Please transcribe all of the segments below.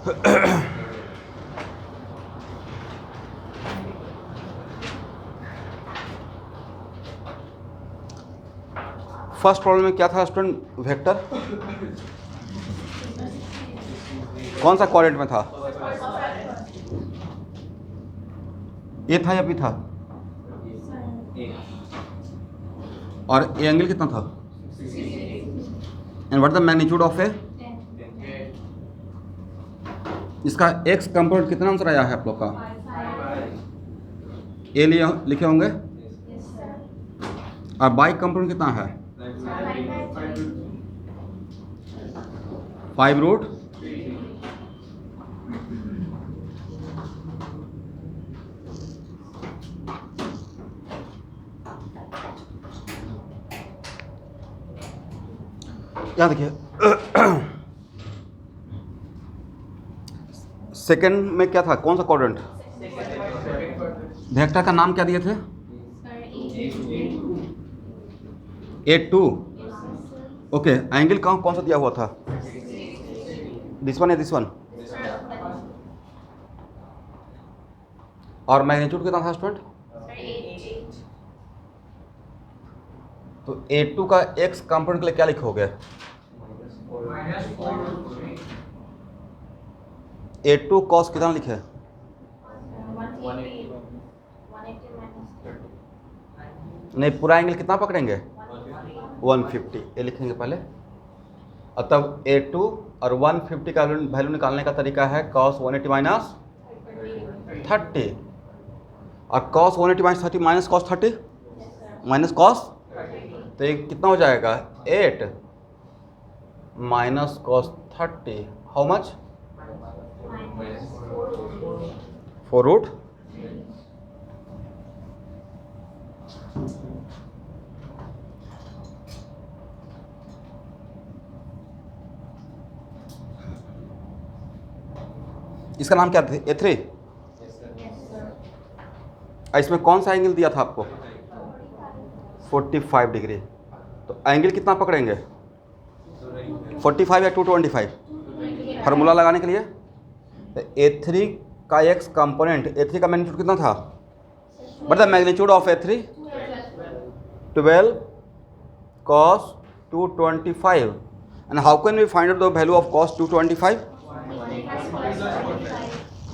First problem में क्या था स्टूडेंट? वेक्टर कौन सा क्वाड्रेंट में था? ए था या बी था? और ए एंगल कितना था? And what the magnitude of A? इसका एक्स कंपोनेंट कितना आंसर आया है आप लोग का? ए लिए लिखे होंगे। और बाई कंपोनेंट कितना है? 5√3। यहाँ देखिए सेकंड में क्या था? कौन सा क्वाड्रेंट? वेक्टर का नाम क्या दिए थे? A2। ओके, एंगल कौन सा दिया हुआ था? दिस वन या दिस वन? और मैग्नीट्यूड कितना था स्टूडेंट? तो A2 का x कंपोनेंट के लिए क्या लिखोगे? A2 cos कितना लिखे? नहीं, पूरा एंगल कितना पकड़ेंगे? 150। ये लिखेंगे पहले। और तब A2 और 150 का वैल्यू निकालने का तरीका है cos 180 माइनस 30। और cos 180 minus 30 minus cos 30 minus cos, तो ये कितना हो जाएगा? 8 माइनस cos 30, हाउ मच? 4√। इसका नाम क्या था? A3। इसमें कौन सा एंगल दिया था आपको? 45 डिग्री। तो एंगल कितना पकड़ेंगे? 45 या 225? फार्मूला लगाने के लिए तो A3 का x कंपोनेंट, A3 का मैग्नीट्यूड कितना था? But the magnitude of A3 12 cos 225। And how can we find out the value of cos 225?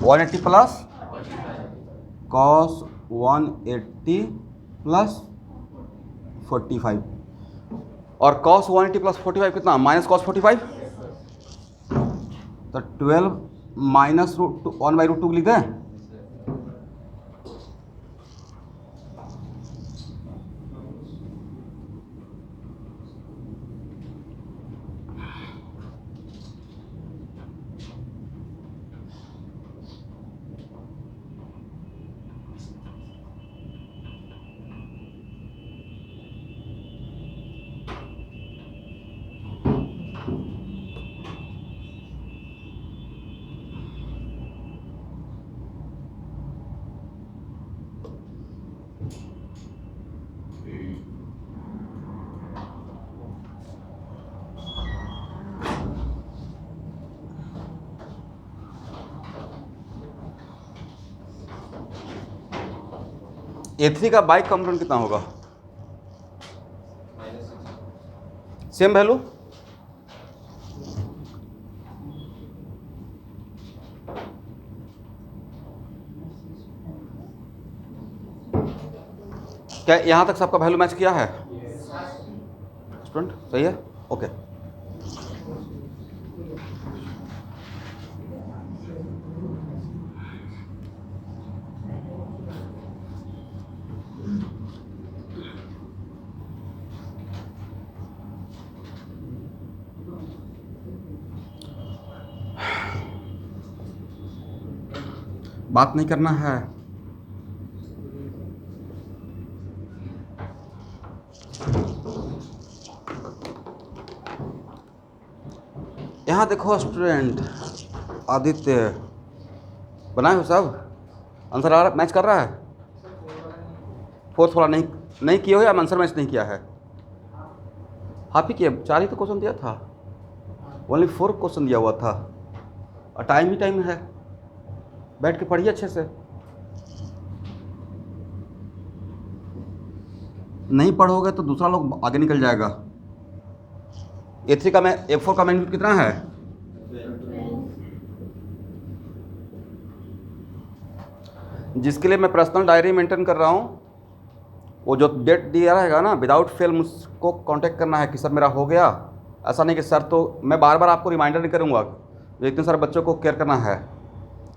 180 plus cos 180 plus 45। और cos 180 प्लस 45 कितना? Minus cos 45। तो 12 माइनस √1/√2 लिख दें। A3 का बाई कंपोनेंट कितना होगा? Same value. क्या यहाँ तक सबका वैल्यू मैच किया है स्टूडेंट? सही है, ओके। बात नहीं करना है। यहाँ देखो स्टूडेंट, आदित्य बनाए हो सब? आंसर आ रहा, मैच कर रहा है? फोर्थ वाला नहीं किए हो या आंसर मैच नहीं किया है? आप ही किए, 4 ही तो क्वेश्चन दिया था, ओनली 4 क्वेश्चन दिया हुआ था। और टाइम ही टाइम है, बैठ के पढ़िए अच्छे से। नहीं पढ़ोगे तो दूसरा लोग आगे निकल जाएगा। A3 का मैं A4 का मैग्नीट्यूड कितना है? जिसके लिए मैं पर्सनल डायरी मेंटेन कर रहा हूँ, वो जो डेट दिया रहेगा ना, विदाउट फेल मुझको कांटेक्ट करना है कि सर मेरा हो गया। ऐसा नहीं कि सर, तो मैं बार बार आपको रिमाइंडर नहीं करूँगा, इतने सारे बच्चों को केयर करना है,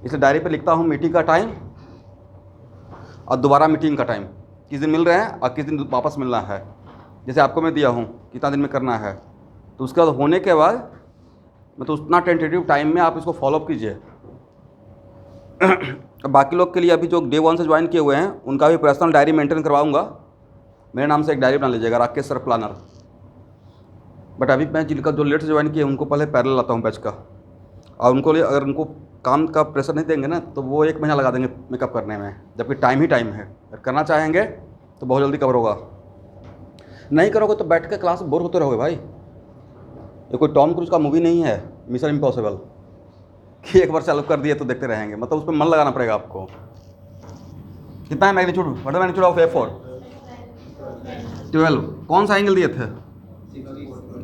इसलिए डायरी पे लिखता हूँ मीटिंग का टाइम और दोबारा मीटिंग का टाइम, किस दिन मिल रहे हैं और किस दिन वापस मिलना है। जैसे आपको मैं दिया हूँ कितना दिन में करना है, तो उसके बाद होने के बाद मतलब उतना टेंटेटिव टाइम में आप इसको फॉलोअप कीजिए। बाकी लोग के लिए अभी जो डे 1 से ज्वाइन किए हुए हैं उनका भी पर्सनल डायरी मेंटेन करवाऊंगा। मेरे नाम से एक डायरी बना लीजिएगा, राकेश सर प्लानर। बट अभी मैं जिनका जो लेट से ज्वाइन किए उनको पहले पैरेलल लाता हूँ बैच का, और उनको लिए अगर उनको काम का प्रेशर नहीं देंगे ना तो वो 1 महीना लगा देंगे मेकअप करने में, जबकि टाइम ही टाइम है। अगर करना चाहेंगे तो बहुत जल्दी कवर होगा, नहीं करोगे तो बैठ के क्लास बोर होते रहोगे भाई। ये कोई टॉम क्रूज का मूवी नहीं है मिशन इम्पॉसिबल कि एक बार चालू कर दिए तो देखते रहेंगे, मतलब उस पर मन लगाना पड़ेगा आपको। कितना है magnitude? What is magnitude of A4? 12। कौन सा एंगल दिए थे?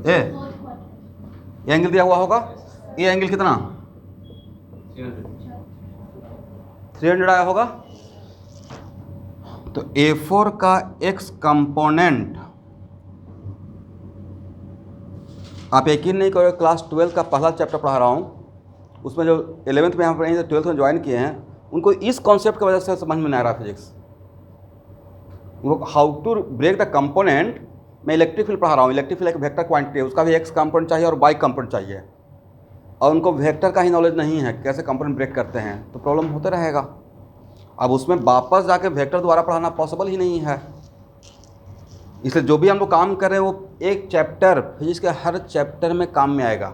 ये एंगल दिया हुआ होगा। ये एंगल कितना? 300 आया होगा। तो A4 का x कंपोनेंट, आप यकीन नहीं करोगे, क्लास 12 का पहला चैप्टर पढ़ा रहा हूँ, उसमें जो 11th में यहाँ पर 12th में ज्वाइन किए हैं उनको इस कॉन्सेप्ट की वजह से समझ में नहीं आ रहा फिजिक्स। वो how to break the component. मैं इलेक्ट्रिक फील्ड पढ़ा रहा हूँ, इलेक्ट्रिक फील्ड एक वेक्टर क्वांटिटी है, उसका भी एक्स कंपोनेंट चाहिए और वाई कंपोनेंट चाहिए, और उनको वेक्टर का ही नॉलेज नहीं है कैसे कंपोनेंट ब्रेक करते हैं, तो प्रॉब्लम होते रहेगा। अब उसमें वापस जाके वेक्टर द्वारा पढ़ाना पॉसिबल ही नहीं है, इसलिए जो भी हम लोग काम कर रहे हैं वो एक चैप्टर फिजिक्स के हर चैप्टर में काम में आएगा।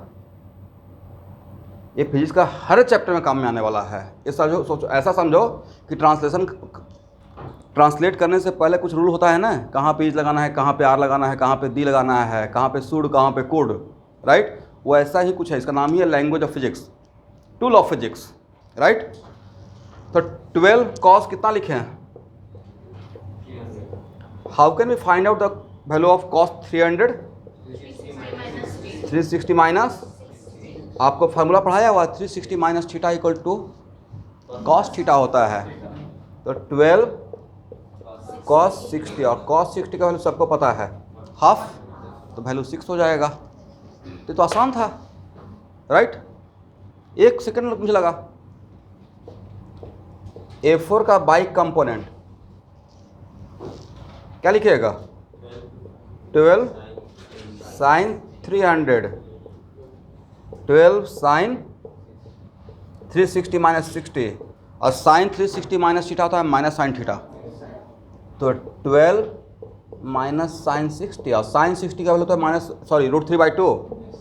ये फिजिक्स का हर चैप्टर में काम में आने वाला है। इस सोचो, ऐसा समझो कि ट्रांसलेट करने से पहले कुछ रूल होता है ना, कहाँ पे इज लगाना है, कहाँ पे आर लगाना है, कहाँ पे दी लगाना है, कहाँ पे शुड, कहाँ पे कुड, राइट। वो ऐसा ही कुछ है, इसका नाम ही है language of physics, tool of physics, right. तो 12 कॉस कितना लिखे हैं? How can we find out the value of cos 300? 360 minus, आपको फार्मूला पढ़ाया हुआ 360 minus theta equal to cos theta होता है। तो 12 कॉस 60, और कॉस 60 का वैल्यू सबको पता है हाफ, तो वैल्यू 6 हो जाएगा। तो आसान था, राइट। 1 सेकंड मुझे लगा। A4 का बाई कंपोनेंट क्या लिखिएगा? 12 साइन 300, 12 साइन 360 माइनस 60, और साइन 360 माइनस थीटा होता है माइनस साइन थीटा, तो 12 माइनस साइन 60, और साइन 60 का वैल्यू होता है माइनस √3/2,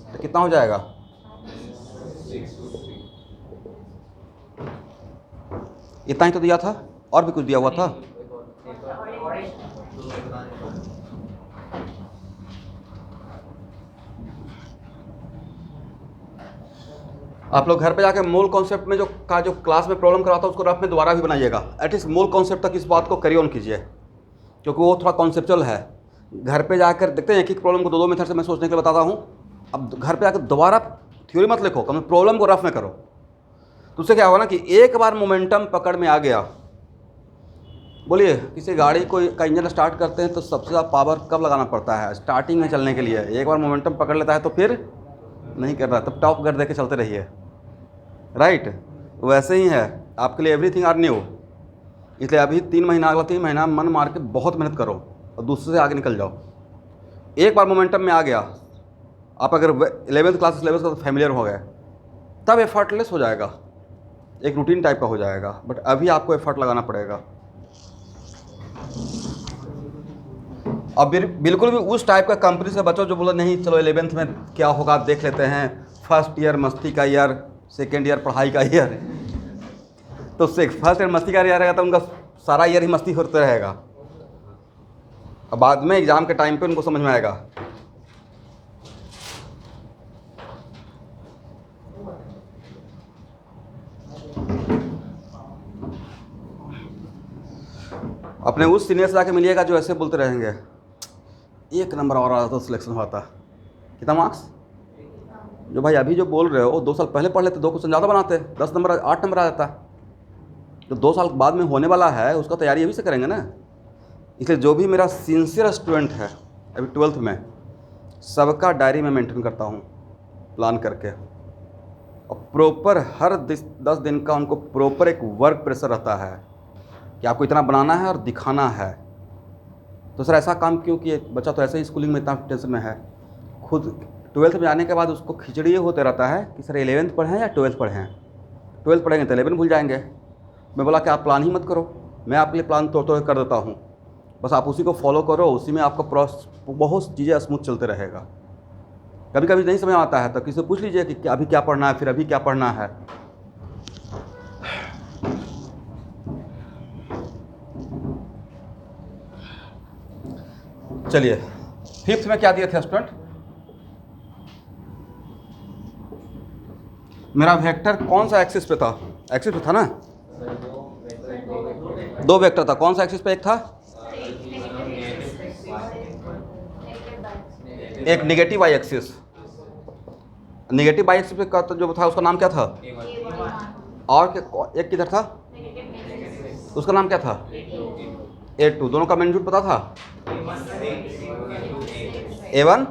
तो कितना हो जाएगा? इतना ही तो दिया था, और भी कुछ दिया हुआ था। आप लोग घर पे जाके मूल कॉन्सेप्ट में जो क्लास में प्रॉब्लम कराता है उसको रफ में दोबारा भी बनाइएगा, एटलीस्ट मूल कॉन्सेप्ट तक इस बात को कैरी ऑन कीजिए, क्योंकि वो थोड़ा कॉन्सेप्चुअल है। घर पे जाकर देखते हैं, एक प्रॉब्लम को 2 मेथड से मैं सोचने के लिए बताता हूँ। अब घर पे जाकर दोबारा थ्योरी मत लिखो, कम प्रॉब्लम को रफ में करो, तो उससे क्या होगा ना कि एक बार मोमेंटम पकड़ में आ गया। बोलिए, किसी गाड़ी का इंजन स्टार्ट करते हैं तो सबसे ज़्यादा पावर कब लगाना पड़ता है? स्टार्टिंग में चलने के लिए। एक बार मोमेंटम पकड़ लेता है तो फिर नहीं कर रहा, तब टॉप गियर दे के चलते रहिए, राइट। वैसे ही है आपके लिए, एवरीथिंग आर न्यू। इसलिए अभी 3 महीना, अगला 3 महीना मन मार के बहुत मेहनत करो और दूसरे से आगे निकल जाओ। एक बार मोमेंटम में आ गया, आप अगर 11th क्लास सिलेबस का फैमिलियर हो गए, तब एफर्टलेस हो जाएगा, एक रूटीन टाइप का हो जाएगा। बट अभी आपको एफर्ट लगाना पड़ेगा। अब बिल्कुल भी उस टाइप का कंपनी से बचो जो बोला नहीं चलो 11th में क्या होगा देख लेते हैं, फर्स्ट ईयर मस्ती का ईयर, सेकेंड ईयर पढ़ाई का ईयर, तो फर्स्ट ईयर मस्ती का ईयर रहेगा तो उनका सारा ईयर ही मस्ती होते रहेगा। अब बाद में एग्ज़ाम के टाइम पे उनको समझ में आएगा। अपने उस सीनियर से जाके मिलिएगा जो ऐसे बोलते रहेंगे 1 नंबर और आता तो सिलेक्शन होता। कितना मार्क्स? जो भाई अभी जो बोल रहे हो 2 साल पहले पढ़ लेते, 2 क्वेश्चन ज़्यादा बनाते, 10 नंबर 8 नंबर आ जाता। जो 2 साल बाद में होने वाला है उसका तैयारी अभी से करेंगे ना। इसलिए जो भी मेरा सिंसियर स्टूडेंट है अभी 12th में, सबका डायरी में मेंटेन करता हूँ प्लान करके, और प्रॉपर हर 10 दिन का उनको प्रॉपर एक वर्क प्रेशर रहता है कि आपको इतना बनाना है और दिखाना है। तो सर ऐसा काम क्यों किए? बच्चा तो ऐसे ही स्कूलिंग में इतना टेंशन में है, खुद 12th में आने के बाद उसको खिचड़ी ये होते रहता है कि सर 11th पढ़ें या 12th पढ़ें। 12th पढ़ेंगे तो 11 भूल जाएंगे। मैं बोला कि आप प्लान ही मत करो, मैं आपके लिए प्लान तोड़ कर देता हूँ, बस आप उसी को फॉलो करो, उसी में आपका प्रोसेस बहुत चीज़ें स्मूथ चलते रहेगा। कभी कभी नहीं समझ आता है तो किसी से पूछ लीजिए कि अभी क्या पढ़ना है, फिर अभी क्या पढ़ना है। चलिए 5th में क्या दिए थे स्टूडेंट? मेरा वेक्टर कौन सा एक्सिस पे था? एक्सिस पे था ना, 2 वेक्टर था। कौन सा एक्सिस पे एक था? एक negative Y axis. Negative Y axis पे का जो था उसका नाम क्या था? और एक किधर था? उसका नाम क्या था? A2। दोनों का मैग्नीट्यूड पता था? A1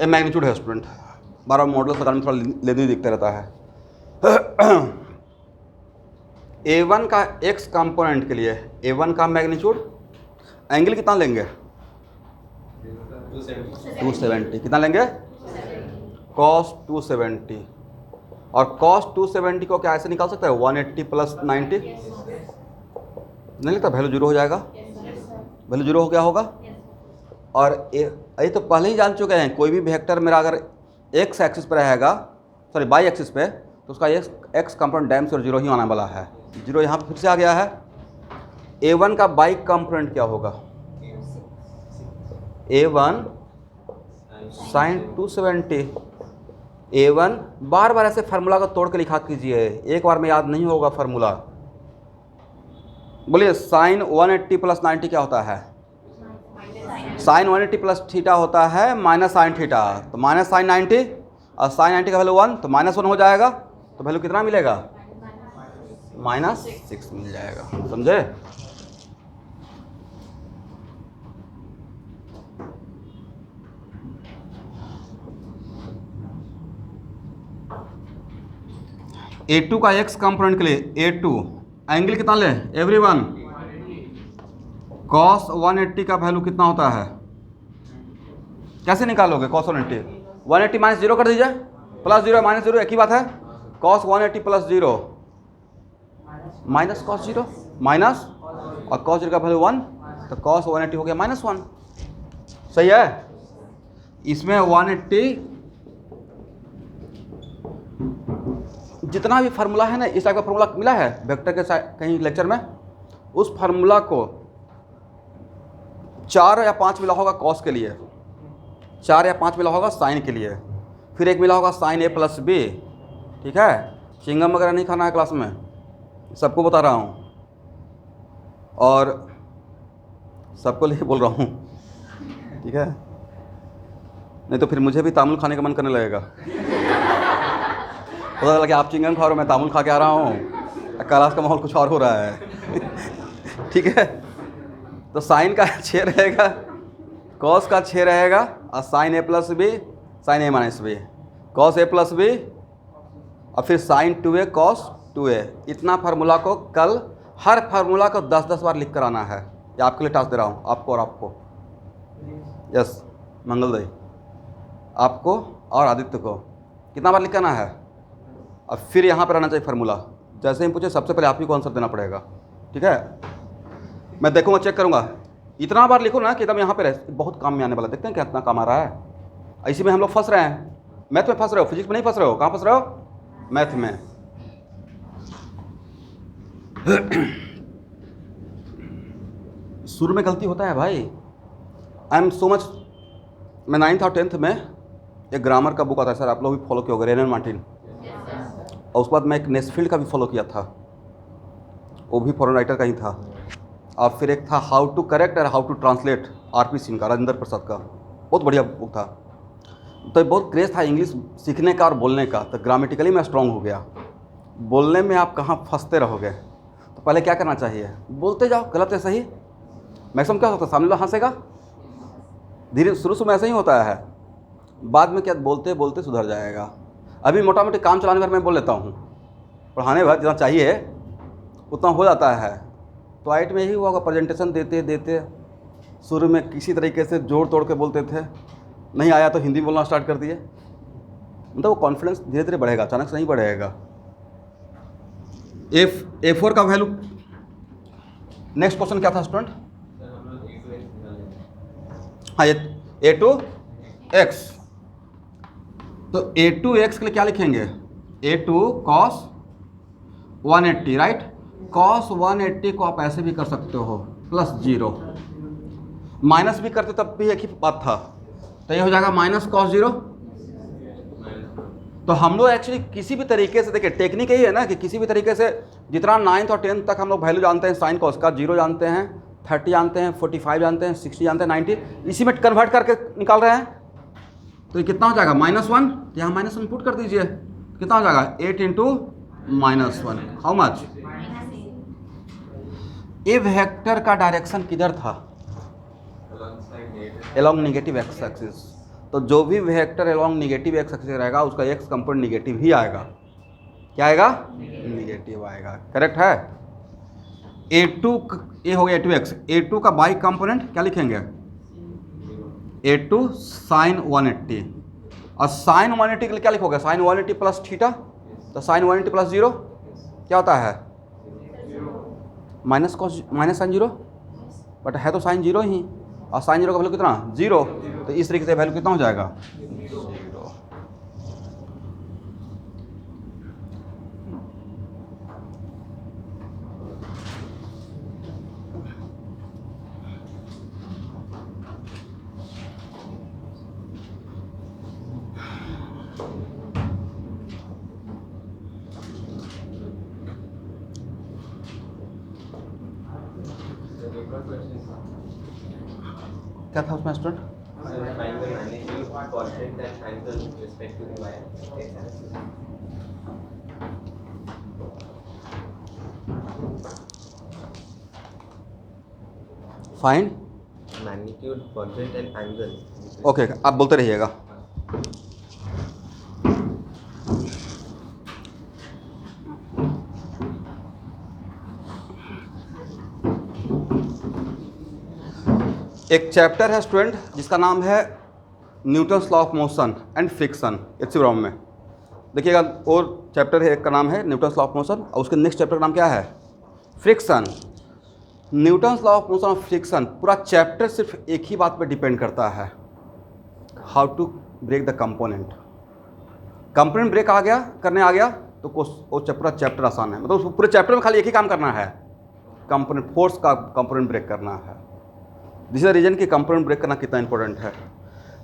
ए मैग्नीट्यूड है स्टूडेंट। बार मॉडल लगाने में थोड़ा लेनी दिखता रहता है। A1 का x कंपोनेंट के लिए A1 का मैग्नीट्यूड एंगल कितना लेंगे? 270। कितना लेंगे? cos 270। और cos 270 को क्या ऐसे निकाल सकते हैं? 180 प्लस 90। नहीं लगता वैल्यू 0 हो जाएगा? वैल्यू 0 हो गया होगा। और ये तो पहले ही जान चुके हैं, कोई भी वेक्टर मेरा अगर x एक्सिस पर रहेगा, सॉरी y एक्सिस पे, तो उसका x कंपोनेंट डैम से 0 ही आने वाला है। 0 यहाँ पर फिर से आ गया है। A1 का y कंपोनेंट क्या होगा? A1 sin 270। A1 बार बार ऐसे फार्मूला को तोड़ के लिखा कीजिए, एक बार में याद नहीं होगा फार्मूला। बोलिए साइन 180 प्लस 90 क्या होता है? साइन 180 प्लस थीटा होता है माइनस साइन थीटा। तो माइनस साइन 90 और साइन 90 का वैल्यू 1, तो -1 हो जाएगा। तो वैल्यू कितना मिलेगा? -6 मिल जाएगा। समझे? A2 का x कंपोनेंट के लिए A2 एंगल कितना ले एवरीवन? cos 180 का वैल्यू कितना होता है? कैसे निकालोगे cos 180? 180 माइनस 0 कर दीजिए, प्लस 0 माइनस 0 एक ही बात है। cos 180 plus 0 minus cos 0 minus, और cos 0 का वैल्यू 1, तो cos 180 हो गया -1। सही है? इसमें 180 जितना भी फार्मूला है ना, इस टाइप का फार्मूला मिला है वेक्टर के कहीं लेक्चर में, उस फार्मूला को 4 या 5 मिला होगा कॉस के लिए, 4 या 5 मिला होगा साइन के लिए, फिर एक मिला होगा साइन A प्लस B। ठीक है? चिंगम वगैरह नहीं खाना है क्लास में, सबको बता रहा हूँ और सबको लिए बोल रहा हूँ। ठीक है? नहीं तो फिर मुझे भी तामुल खाने का मन करने लगेगा। पता लगा कि आप चिंगम खा रहे हो, मैं तामुल खा के आ रहा हूँ, क्लास का माहौल कुछ और हो रहा है। ठीक है? तो साइन का 6 रहेगा, कॉस का 6 रहेगा, और sine A plus B, sine A minus B, cos A plus B, और फिर साइन 2A कॉस 2A। इतना फार्मूला को कल हर फार्मूला को 10-10 बार लिख कर आना है। ये आपके लिए टास्क दे रहा हूँ, आपको और आपको। यस मंगलदई, आपको और आदित्य को कितना बार लिख के आना है? अब फिर यहाँ पर आना चाहिए फार्मूला। जैसे ही पूछे सबसे पहले आप ही को आंसर देना पड़ेगा। ठीक है? मैं देखूंगा, चेक करूंगा, इतना बार लिखो ना कि एकदम यहाँ पे रहे, बहुत काम में आने वाला। देखते हैं कितना काम आ रहा है। इसी में हम लोग फंस रहे हैं। मैथ में फंस रहे हो, फिजिक्स में नहीं फंस रहे हो। कहाँ फंस रहे हो? मैथ में। शुरू में गलती होता है भाई। I am so much. मैं 9th और 10th में एक ग्रामर का बुक आता है, सर आप लोग भी फॉलो किया होगा, रेनन मार्टिन। और उसके बाद मैं एक नेस्फील्ड का भी फॉलो किया था। वो भी फॉरेन राइटर का ही था। और फिर एक था हाउ टू करेक्ट और how to translate, R P. Singh का, राजेंद्र प्रसाद का, बहुत बढ़िया बुक था। तो बहुत क्रेज़ था इंग्लिश सीखने का और बोलने का, तो ग्रामेटिकली मैं स्ट्रॉन्ग हो गया। बोलने में आप कहाँ फंसते रहोगे, तो पहले क्या करना चाहिए, बोलते जाओ, गलत है सही। मैक्सिमम क्या होता है, सामने वाला हंसेगा, धीरे शुरू में ऐसा ही होता है, बाद में क्या बोलते बोलते सुधर जाएगा। अभी मोटा मोटी काम चलाने भर मैं बोल लेता हूँ, पढ़ाने भर जितना चाहिए उतना हो जाता है। तो आइट में यही हुआ होगा, प्रेजेंटेशन देते देते शुरू में किसी तरीके से जोड़ तोड़ के बोलते थे, नहीं आया तो हिंदी बोलना स्टार्ट कर दिए। मतलब वो कॉन्फिडेंस धीरे धीरे बढ़ेगा, अचानक से नहीं बढ़ेगा। A4 का वैल्यू, नेक्स्ट क्वेश्चन क्या था स्टूडेंट? हाँ, A2x। तो A2x के लिए क्या लिखेंगे, A2 cos 180, राइट। cos 180 को आप ऐसे भी कर सकते हो +0, माइनस भी करते तब भी एक ही बात था, तो ये हो जाएगा -cos 0। तो हम लोग एक्चुअली किसी भी तरीके से, देखिए टेक्निक यही है ना कि किसी भी तरीके से जितना 9th और 10th तक हम लोग वैल्यू जानते हैं साइन कॉस का, 0 जानते हैं, 30 जानते हैं, 45 जानते हैं, 60 जानते हैं, 90, इसी में कन्वर्ट करके निकाल रहे हैं। तो ये कितना हो जाएगा, -1, यहाँ -1 पुट कर दीजिए, कितना हो जाएगा 8 × -1, हाउ मच। ये वेक्टर का डायरेक्शन किधर था, एलोंग नेगेटिव एक्स एक्सिस। तो जो भी vector along negative x axis रहेगा उसका एक्स कंपोनेंट नेगेटिव ही आएगा। क्या आएगा, नेगेटिव आएगा, करेक्ट है। A2 ये हो गया A2x, A2 का बाई कंपोनेंट क्या लिखेंगे, A2 sin 180, और sin 180 के लिए क्या लिखोगे, sin 180 प्लस थीटा, तो sin 180 प्लस 0 क्या होता है, माइनस साइन 0, बट है तो साइन 0 ही, और साइन 0 का वैल्यू कितना 0, तो इस तरीके से वैल्यू कितना हो जाएगा 0। क्या था उसमें student, find magnitude, quadrant and angle. Okay, आप बोलते रहिएगा। एक चैप्टर है स्टूडेंट जिसका नाम है Newton's law of motion and friction, एक्सिब्रॉम में देखिएगा। और चैप्टर है एक का नाम है न्यूटन्स लॉ ऑफ मोशन, और उसके नेक्स्ट चैप्टर का नाम क्या है, friction. Newton's law of motion और फ्रिक्शन, पूरा चैप्टर सिर्फ एक ही बात पे डिपेंड करता है, how to break the component. Component break आ गया, करने आ गया तो वो पूरा चैप्टर आसान है। मतलब पूरे चैप्टर में खाली एक ही काम करना है, कंपोनेंट फोर्स का कंपोनेंट ब्रेक करना है। दिस इज द रीजन कि कंपोनेंट ब्रेक करना कितना इंपॉर्टेंट है।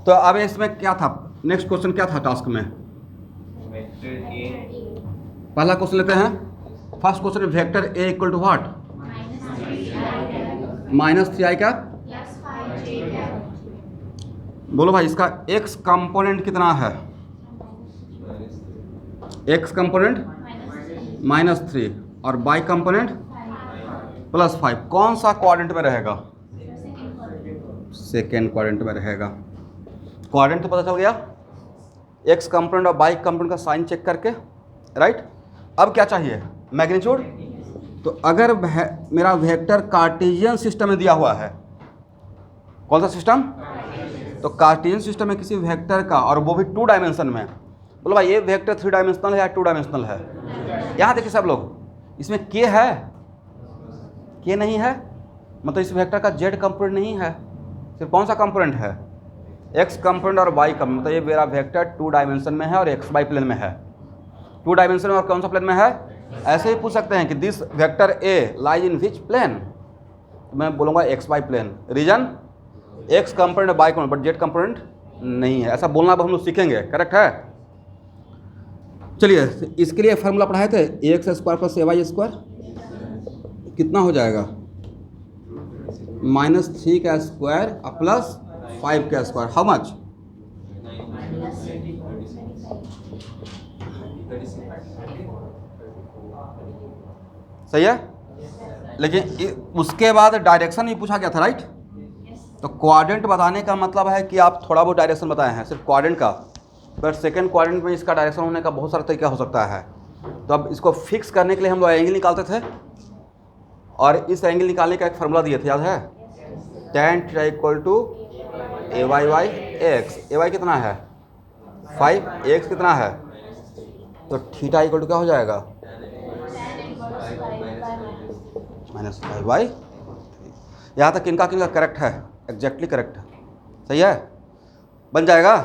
तो अब इसमें क्या था, नेक्स्ट क्वेश्चन क्या था टास्क में, पहला क्वेश्चन लेते हैं। First question vector A equal to what, -3i क्या, बोलो भाई इसका x कंपोनेंट कितना है, x कंपोनेंट -3 और y कंपोनेंट +5, कौन सा क्वाड्रेंट में रहेगा, सेकेंड क्वाड्रेंट में रहेगा। क्वाड्रेंट तो पता चल गया, x कंपोनेंट और y कंपोनेंट का साइन चेक करके, राइट। अब क्या चाहिए, मैग्नीट्यूड। तो अगर मेरा वेक्टर कार्टेशियन सिस्टम में दिया हुआ है, कौन सा सिस्टम, तो कार्टेशियन सिस्टम में किसी वेक्टर का, और वो भी 2 डायमेंशन में, बोलो भाई ये वेक्टर 3 डायमेंशनल है या 2 डायमेंशनल है। यहाँ देखिए सब लोग, इसमें k है, k नहीं है, मतलब इस वेक्टर का z कंपोनेंट नहीं है, सिर्फ कौन सा कंपोनेंट है, x कंपोनेंट और y कंपोनेंट। तो ये मेरा वेक्टर 2 डायमेंशन में है और xy प्लेन में है, 2 डायमेंशन में, और कौन सा प्लेन में है। ऐसे ही पूछ सकते हैं कि this vector a lies in which plane, तो मैं बोलूँगा xy plane. Reason x component y component, but z component नहीं है, ऐसा बोलना अब हम लोग सीखेंगे, करेक्ट है। चलिए इसके लिए फार्मूला पढ़ाए थे, ax² + ay²। कितना हो जाएगा? -3 का स्क्वायर प्लस 5 का स्क्वायर, हाउ मच? सही है। लेकिन उसके बाद डायरेक्शन भी पूछा गया था, राइट? तो क्वाड्रेंट बताने का मतलब है कि आप थोड़ा बहुत डायरेक्शन बताए हैं सिर्फ क्वाड्रेंट का, पर सेकंड क्वाड्रेंट में इसका डायरेक्शन होने का बहुत सारा तरीका हो सकता है। तो अब इसको फिक्स करने के लिए हम लोग एंगल निकालते थे, और इस एंगल निकालने का एक फार्मूला दिए थे, याद है? tan theta equal to AY/X। AY कितना है? 5, X कितना है? तो थीटा इक्वल टू क्या हो जाएगा? -5/। यहाँ तक किनका किनका करेक्ट है? एग्जैक्टली करेक्ट है, सही है, बन जाएगा।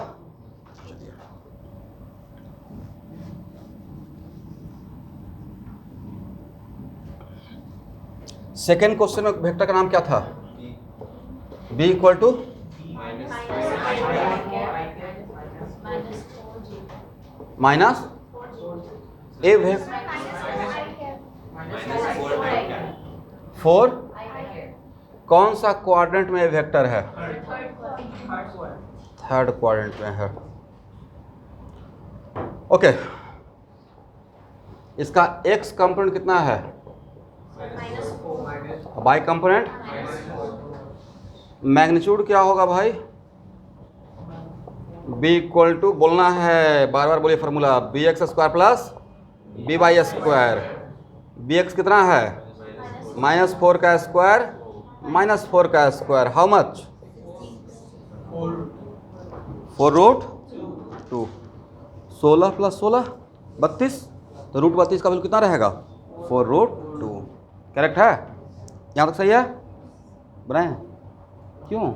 सेकेंड क्वेश्चन में वेक्टर का नाम क्या था? B इक्वल टू माइनस ए 4। कौन सा क्वाड्रेंट में वेक्टर है? थर्ड क्वाड्रेंट में है। ओके, इसका x कंपोनेंट कितना है? y कंपोनेंट मैग्नीट्यूड क्या होगा भाई? b इक्वल टू, बोलना है, बार बार बोलिए formula, bx² plus by²। bx कितना है? -4 का स्क्वायर -4 का स्क्वायर, हाउ मच? 4√2। 16 प्लस 16 32, तो √32 का वैल्यू कितना रहेगा? 4√2। करेक्ट है? यहाँ तक सही है? बनाए? क्यों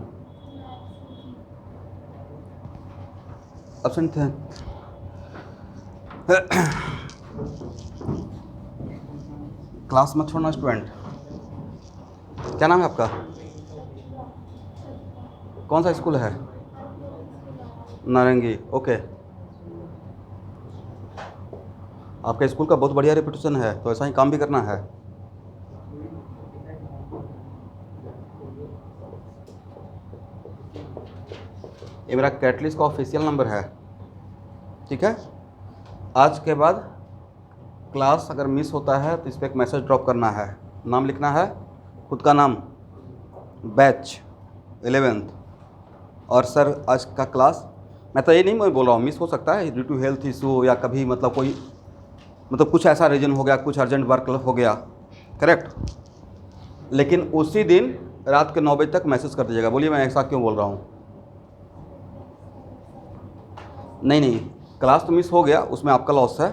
एब्सेंट थे? क्लास मत छोड़ना स्टूडेंट। क्या नाम है आपका? कौन सा स्कूल है? नारंगी। ओके, आपके स्कूल का बहुत बढ़िया रेपुटेशन है, तो ऐसा ही काम भी करना है। ये मेरा कैटलिस्ट का ऑफिशियल नंबर है, ठीक है? आज के बाद क्लास अगर मिस होता है तो इस पर एक मैसेज ड्रॉप करना है, नाम लिखना है, खुद का नाम, बैच 11th, और सर आज का क्लास, मैं तो ये नहीं मैं बोल रहा हूँ मिस हो सकता है ड्यू टू हेल्थ इशू, या कभी मतलब कोई मतलब कुछ ऐसा रीजन हो गया, कुछ अर्जेंट वर्क हो गया, करेक्ट? लेकिन उसी दिन रात के 9 बजे तक मैसेज कर दीजिएगा। बोलिए मैं ऐसा क्यों बोल रहा हूँ? नहीं, क्लास तो मिस हो गया, उसमें आपका लॉस है,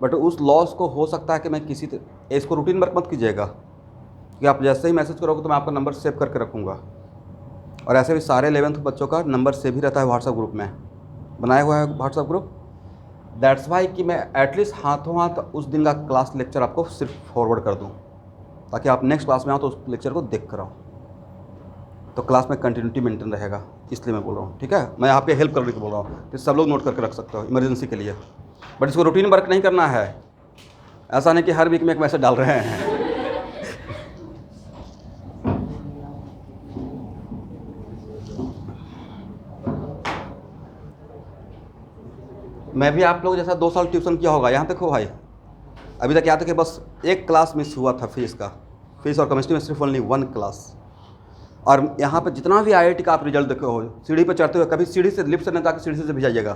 बट उस लॉस को हो सकता है कि मैं किसी इसको रूटीन वर्क मत कीजिएगा, कि आप जैसे ही मैसेज करोगे तो मैं आपका नंबर सेव करके रखूँगा। और ऐसे भी सारे 11th बच्चों का नंबर सेव ही रहता है व्हाट्सएप ग्रुप में, बनाया हुआ है व्हाट्सएप ग्रुप। दैट्स वाई कि मैं एटलीस्ट हाथों हाथ उस दिन का क्लास लेक्चर आपको सिर्फ फॉरवर्ड कर दूं, ताकि आप नेक्स्ट क्लास में आओ तो उस लेक्चर को देख कर आओ, तो क्लास में कंटिन्यूटी मेंटेन रहेगा, इसलिए मैं बोल रहा हूँ, ठीक है? मैं आपके हेल्प करने को बोल रहा हूँ, तो सब लोग नोट करके रख सकते हो इमरजेंसी के लिए, बट इसको रूटीन वर्क नहीं करना है। ऐसा नहीं कि हर वीक में एक मैसेज डाल रहे हैं। मैं भी आप लोग जैसा 2 साल ट्यूशन किया होगा, यहाँ तक हो भाई, अभी तक यहाँ तक कि बस एक क्लास मिस हुआ था फिजिक्स का, फिजिक्स और केमिस्ट्री में सिर्फ ओनली 1 क्लास। और यहाँ पर जितना भी IIT का आप रिजल्ट देखे हो, सीढ़ी पर चढ़ते हुए, कभी सीढ़ी से लिफ्ट से नहीं जाकर सीढ़ी से भी जाइएगा,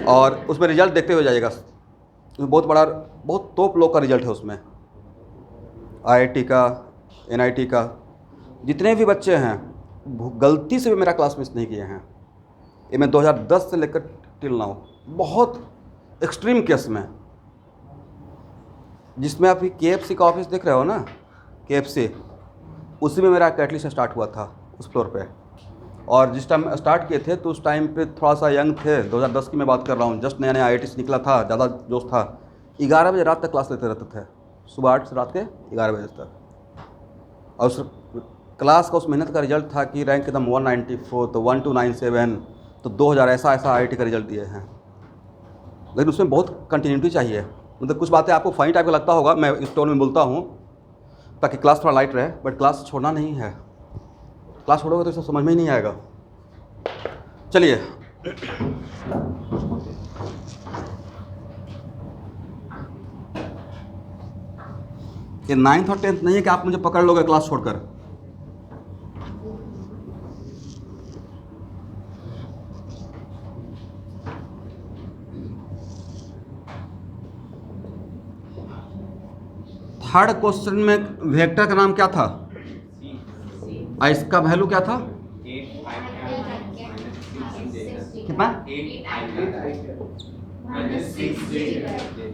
और उसमें रिजल्ट देखते हुए जाइएगा। बहुत बड़ा, बहुत टॉप लोग का रिजल्ट है उसमें, IIT का, NIT का। जितने भी बच्चे हैं गलती से भी मेरा क्लास मिस नहीं किए हैं, ये मैं 2010 से लेकर टिल नाउ, बहुत एक्सट्रीम केस में, जिसमें आप KFC का ऑफिस देख रहे हो ना, KFC, उसी में मेरा कैटलिस्ट स्टार्ट हुआ था उस फ्लोर पे। और जिस टाइम स्टार्ट किए थे तो उस टाइम पे थोड़ा सा यंग थे, 2010 की मैं बात कर रहा हूँ, जस्ट नया नया IIT से निकला था, ज़्यादा जोश था। 11 बजे रात तक क्लास लेते रहते थे, सुबह 8 से रात के 11 बजे तक। और उस क्लास का उस मेहनत का रिजल्ट था कि रैंक एकदम 194, तो 1297, तो 2000, ऐसा IIT का रिजल्ट दिए हैं। लेकिन उसमें बहुत कंटिन्यूटी चाहिए, मतलब कुछ बातें आपको फानी टाइप का लगता होगा, मैं इस टोन में बोलता हूँ, ताकि क्लास थोड़ा लाइट रहे, बट क्लास छोड़ना नहीं है। क्लास छोड़ोगे तो इसे समझ में ही नहीं आएगा। चलिए, ये 9th और 10th नहीं है कि आप मुझे पकड़ लोगे क्लास छोड़कर। थर्ड क्वेश्चन में वेक्टर का नाम क्या था और इसका वैल्यू क्या था? कितना?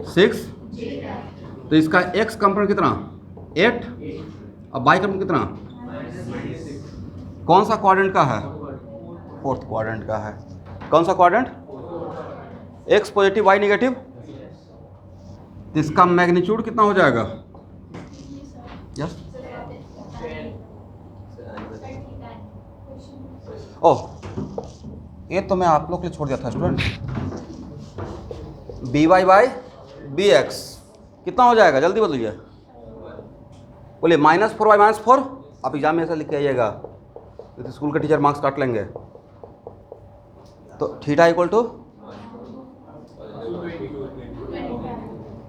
6। तो इसका x कंपोनेंट कितना? 8 और y कंपोनेंट कितना? कौन सा क्वाड्रेंट का है? फोर्थ क्वाड्रेंट का है। कौन सा quadrant? x positive y negative. तो इसका मैग्नीट्यूड कितना हो जाएगा? यस। ओह, ये तो मैं आप लोग के लिए छोड़ दिया था student. B Y by B X कितना हो जाएगा? जल्दी बोलिए, बोलिए। -4y -4। आप एग्जाम में ऐसा लिख के आइएगा, तो स्कूल के टीचर मार्क्स काट लेंगे। तो थीटा इक्वल टू,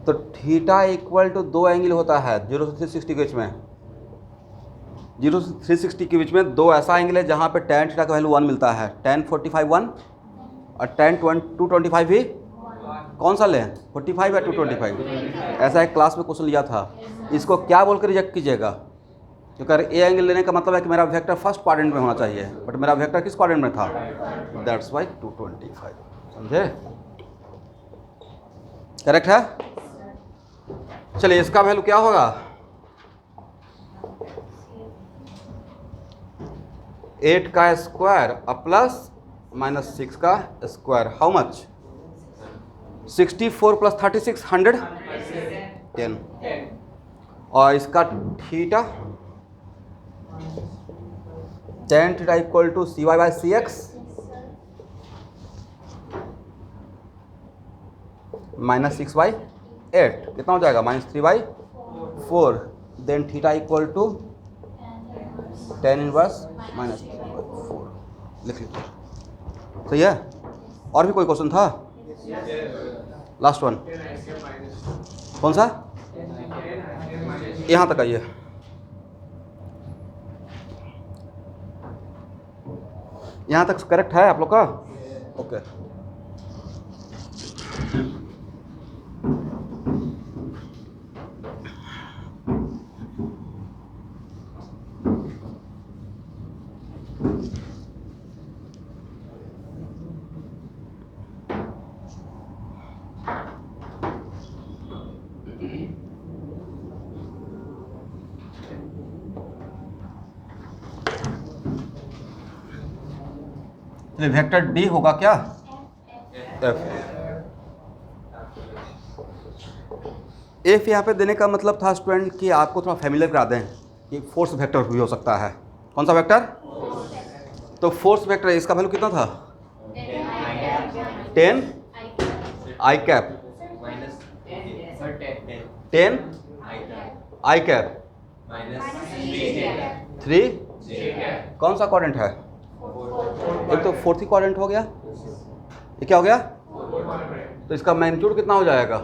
तो थीटा इक्वल टू 2 एंगल होता है 0 से 360 के बीच में। 0 से 360 के बीच में 2 ऐसा एंगल है जहाँ पे tan थीटा का वैल्यू 1 मिलता है। tan 45 1 और tan 225 भी। कौन सा लें, 45 या 225? ऐसा एक क्लास में क्वेश्चन लिया था। इसको क्या बोल कर रिजेक्ट कीजिएगा? क्योंकि ए एंगल लेने का मतलब है कि मेरा वेक्टर फर्स्ट क्वाड्रेंट में होना चाहिए, बट मेरा वेक्टर किस क्वाड्रेंट में था? That's why 225। समझे? करेक्ट है? चलिए, इसका वैल्यू क्या होगा? 8 का स्क्वायर प्लस -6 का स्क्वायर। How much? 64 + 36 110। और इसका theta, tan theta equal to CY by CX -6/8 कितना हो जाएगा? -3/4। Then theta equal to tan inverse -3/4 लिख लीजिए। सही है? और भी कोई क्वेश्चन था? लास्ट वन कौन सा? यहाँ तक आइए। यहाँ तक करेक्ट है आप लोग का? ओके। वेक्टर डी होगा क्या? एफ यहाँ पे देने का मतलब था स्टूडेंट कि आपको थोड़ा फैमिलियर करा दें कि फोर्स वेक्टर भी हो सकता है। कौन सा वेक्टर? तो फोर्स वेक्टर इसका वैल्यू कितना था? 10 आई कैप, 10 आई कैप, 3 कौन सा क्वाड्रेंट है? एक तो फोर्थ क्वाड्रेंट हो गया। ये क्या हो गया? तो इसका मैग्नीट्यूड कितना हो जाएगा?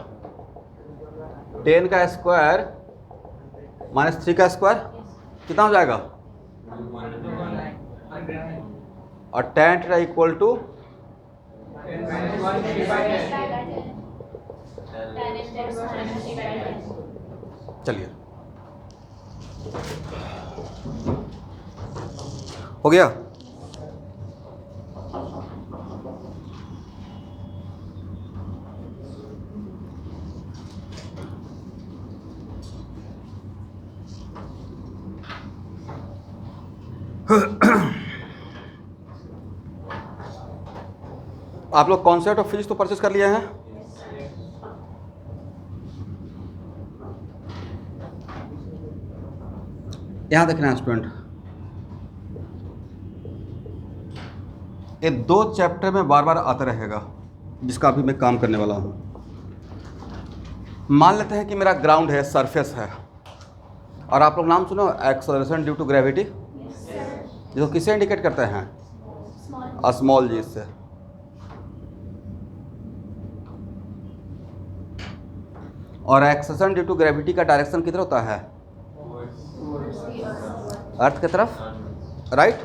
10 का स्क्वायर -3 का स्क्वायर कितना हो जाएगा? और tan थीटा इक्वल टू चलिए हो गया। आप लोग कॉन्सेप्ट ऑफ फिजिक्स तो परचेज कर लिए हैं? यहां देखना है स्टूडेंट, ये 2 चैप्टर में बार बार आता रहेगा जिसका अभी मैं काम करने वाला हूं। मान लेते हैं कि मेरा ग्राउंड है, सरफेस है, और आप लोग नाम सुनो एक्सेलरेशन ड्यू टू ग्रेविटी, जिसको किससे इंडिकेट करते हैं? स्मॉल जी से। और एक्सेलरेशन ड्यू टू ग्रेविटी का डायरेक्शन किधर होता है? अर्थ की तरफ, राइट।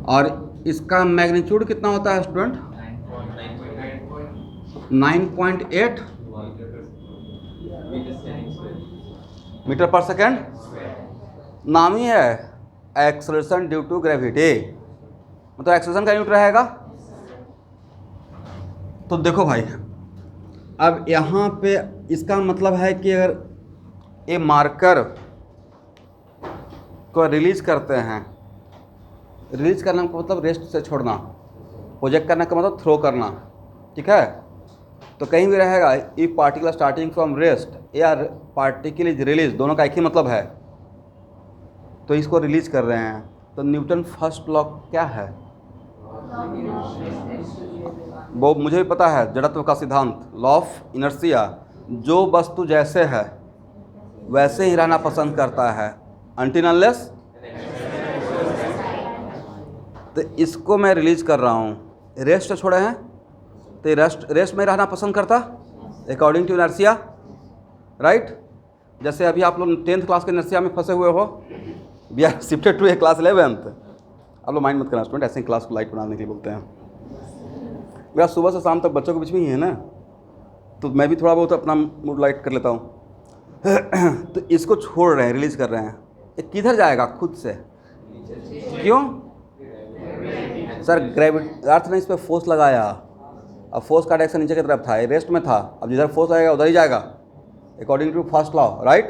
और इसका मैग्नीट्यूड कितना होता है स्टूडेंट? 9.8 मीटर पर सेकेंड। नाम ही है एक्सेलरेशन ड्यू टू ग्रेविटी, मतलब एक्सेलरेशन का यूनिट रहेगा। तो देखो भाई, अब यहाँ पे इसका मतलब है कि अगर ये मार्कर को रिलीज करते हैं, रिलीज करने का मतलब रेस्ट से छोड़ना, प्रोजेक्ट करने का मतलब थ्रो करना, ठीक है। तो कहीं भी रहेगा if particle starting from rest या पार्टिकल इज रिलीज, दोनों का एक ही मतलब है। तो इसको रिलीज कर रहे हैं, तो न्यूटन फर्स्ट लॉ क्या है? वो मुझे भी पता है, जड़त्व का सिद्धांत, लॉ ऑफ इनर्शिया। जो वस्तु जैसे है वैसे ही रहना पसंद करता है अनटिल अनलेस। तो इसको मैं रिलीज कर रहा हूँ, रेस्ट छोड़े हैं, तो रेस्ट में रहना पसंद करता अकॉर्डिंग टू इनर्शिया, राइट। जैसे अभी आप लोग 10th क्लास के इनर्शिया में फंसे हुए हो, we are shifted to a class 11th। आप लोग माइंड मत करना स्टूडेंट, ऐसे ही क्लास को लाइट बनाने के लिए बोलते हैं। मेरा सुबह से शाम तक बच्चों के बीच में ही है ना, तो मैं भी थोड़ा बहुत अपना मूड लाइट कर लेता हूँ। तो इसको छोड़ रहे हैं, रिलीज कर रहे हैं, ये किधर जाएगा? खुद से। क्यों सर? ग्रेविटी, अर्थ ने इस पर फोर्स लगाया, अब फोर्स का डायरेक्शन नीचे की तरफ था, ये रेस्ट में था, अब जिधर फोर्स आएगा उधर ही जाएगा according to first law, right.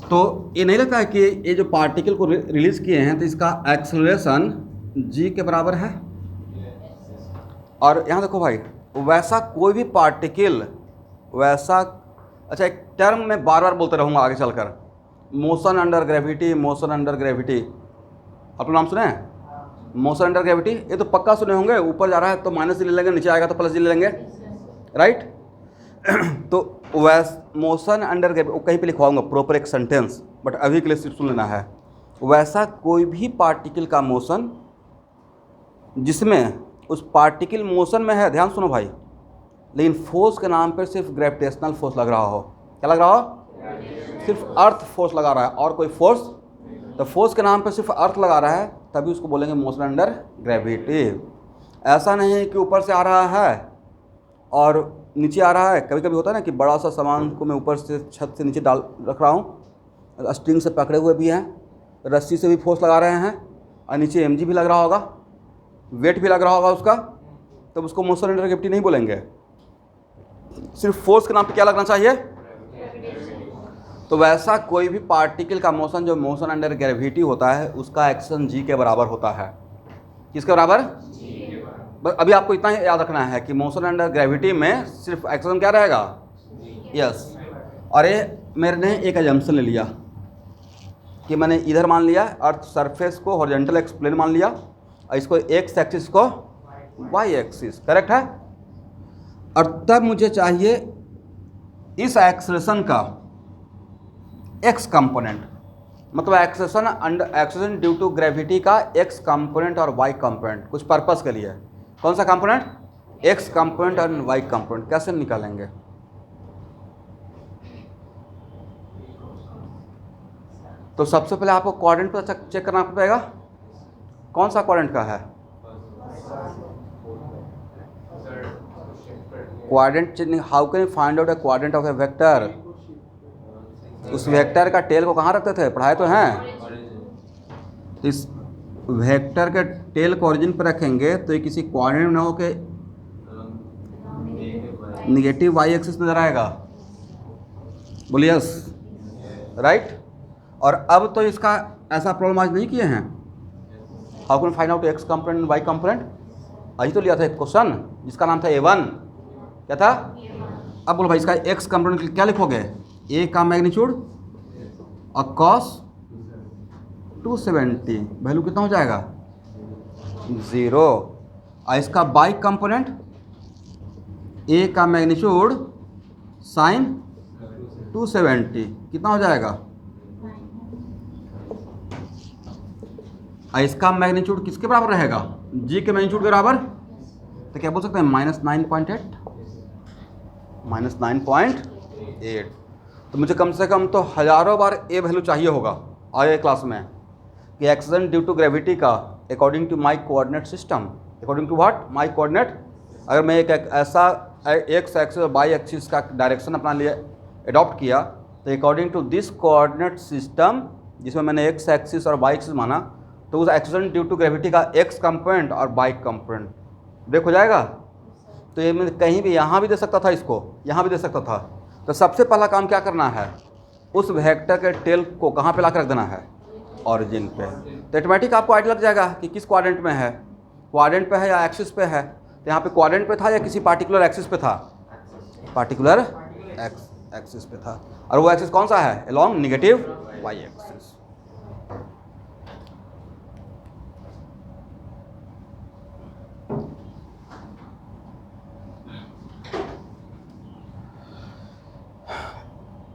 तो ये नहीं लगता है कि ये जो पार्टिकल को रिलीज किए हैं तो इसका एक्सेलरेशन g के बराबर है। और यहाँ देखो भाई, वैसा कोई भी पार्टिकल, वैसा, अच्छा एक टर्म मैं बार बार बोलते रहूँगा आगे चलकर, motion under gravity, motion under gravity. आप लोग नाम सुने हैं मोशन अंडर ग्रेविटी? ये तो पक्का सुने होंगे, ऊपर जा रहा है तो माइनस जी ले लेंगे, नीचे आएगा तो प्लस जी ले लेंगे, राइट। तो मोशन अंडर ग्रेविटी कहीं पे लिखवाऊंगा प्रॉपर एक सेंटेंस, बट अभी के लिए सिर्फ सुन लेना है। वैसा कोई भी पार्टिकल का मोशन जिसमें उस पार्टिकल मोशन में है, ध्यान सुनो भाई, लेकिन फोर्स के नाम पर सिर्फ ग्रेविटेशनल फोर्स लग रहा हो। क्या लग रहा हो? सिर्फ अर्थ फोर्स लगा रहा है और कोई फोर्स, तो फोर्स के नाम पर सिर्फ अर्थ लगा रहा है, तभी उसको बोलेंगे मोशन अंडर ग्रेविटी। ऐसा नहीं है कि ऊपर से आ रहा है और नीचे आ रहा है। कभी कभी होता है ना कि बड़ा सा सामान को मैं ऊपर से छत से नीचे डाल रख रहा हूँ, स्ट्रिंग से पकड़े हुए भी हैं, रस्सी से भी फोर्स लगा रहे हैं, और नीचे mg भी लग रहा होगा, वेट भी लग रहा होगा उसका, तो उसको मोशन अंडर ग्रेविटी नहीं बोलेंगे। सिर्फ फोर्स के नाम पे क्या लगना चाहिए? तो वैसा कोई भी पार्टिकल का मोशन जो मोशन अंडर ग्रेविटी होता है, उसका एक्शन g के बराबर होता है। किसके बराबर? बस अभी आपको इतना ही याद रखना है कि मोशन अंडर ग्रेविटी में सिर्फ एक्शन क्या रहेगा? यस। और ये मैंने एक एजम्पशन ले लिया कि मैंने इधर मान लिया अर्थ सरफेस को हॉरिजॉन्टल एक्स प्लेन मान लिया, और इसको एक्स एक्सिस को वाई एक्सिस, करेक्ट है। और तब मुझे चाहिए इस एक्सेलरेशन का एक्स कंपोनेंट, मतलब एक्सेलरेशन ड्यू टू ग्रेविटी का एक्स कंपोनेंट और वाई कंपोनेंट, कुछ पर्पस के लिए। कौन सा कंपोनेंट? एक्स कंपोनेंट और वाई कंपोनेंट। कैसे निकालेंगे? तो सबसे पहले आपको क्वाड्रेंट पर चेक करना पड़ेगा, कौन सा क्वाड्रेंट का है quadrant. How can you find out A quadrant of A vector? उस वेक्टर का टेल को कहाँ रखते थे? पढ़ाए तो हैं। इस वेक्टर के टेल को ओरिजिन पर रखेंगे तो ये किसी क्वाड्रेंट में हो के निगेटिव वाई एक्सिस नजर आएगा। बोलिए यस, राइट। और अब तो इसका ऐसा प्रॉब्लम आज नहीं किए हैं। How can find out X component and Y component? आज तो लिया था एक क्वेश्चन जिसका नाम था A1। क्या था? अब बोलो भाई, इसका एक्स कंपोनेंट क्या लिखोगे? ए का मैग्नीट्यूड और कॉस 270, वैल्यू कितना हो जाएगा? 0। और इसका वाई कंपोनेंट ए का मैग्नीट्यूड साइन 270 कितना हो जाएगा? इसका मैग्नीट्यूड किसके बराबर रहेगा? जी के मैग्नीट्यूड के बराबर। तो क्या बोल सकते हैं? -9.8 -9.8। तो मुझे कम से कम तो हज़ारों बार ए वैल्यू चाहिए होगा आगे क्लास में कि एक्सीडेंट ड्यू टू ग्रेविटी का according to my coordinate system, according to what? My coordinate. अगर मैं एक ऐसा एक्स एक्सिस और वाई एक्सिस का डायरेक्शन अपना लिए अडॉप्ट किया तो according to this coordinate system जिसमें मैंने एक्स एक्सिस और वाई एक्सिस माना, तो उस एक्सीडेंट ड्यू टू ग्रेविटी का एक्स कंपोनेंट और वाई कंपोनेंट ब्रेक हो जाएगा। तो ये मैं कहीं भी यहाँ भी दे सकता था, इसको यहाँ भी दे सकता था। तो सबसे पहला काम क्या करना है? उस वेक्टर के टेल को कहाँ पे ला कर रख देना है? ऑरिजिन पे। तो ऑटोमेटिक आपको आइडिया लग जाएगा कि किस क्वाड्रेंट में है, क्वाड्रेंट पे है या एक्सिस पे है। तो यहाँ पे क्वाड्रेंट पे था या किसी पार्टिकुलर एक्सिस पे था? पार्टिकुलर एक्सिस पे था। और वो एक्सिस कौन सा है? Along negative Y axis.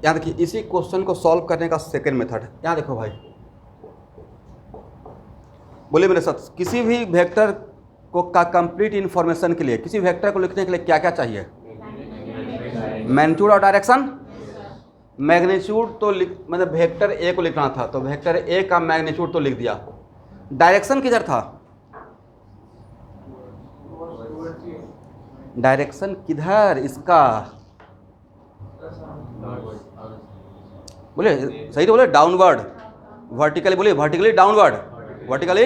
यहाँ देखिए, इसी क्वेश्चन को सॉल्व करने का सेकंड मेथड। यहाँ देखो भाई, बोलिए मेरे साथ, किसी भी वेक्टर को का कंप्लीट इन्फॉर्मेशन के लिए, किसी वेक्टर को लिखने के लिए क्या क्या चाहिए? मैग्नीट्यूड और डायरेक्शन। मैग्नीट्यूड तो मतलब वेक्टर ए को लिखना था तो वेक्टर ए का मैग्नीट्यूड तो लिख दिया। डायरेक्शन किधर था? डायरेक्शन किधर इसका? बोले सही तो बोले, डाउनवर्ड। वर्टिकली बोलिए, वर्टिकली डाउनवर्ड। वर्टिकली,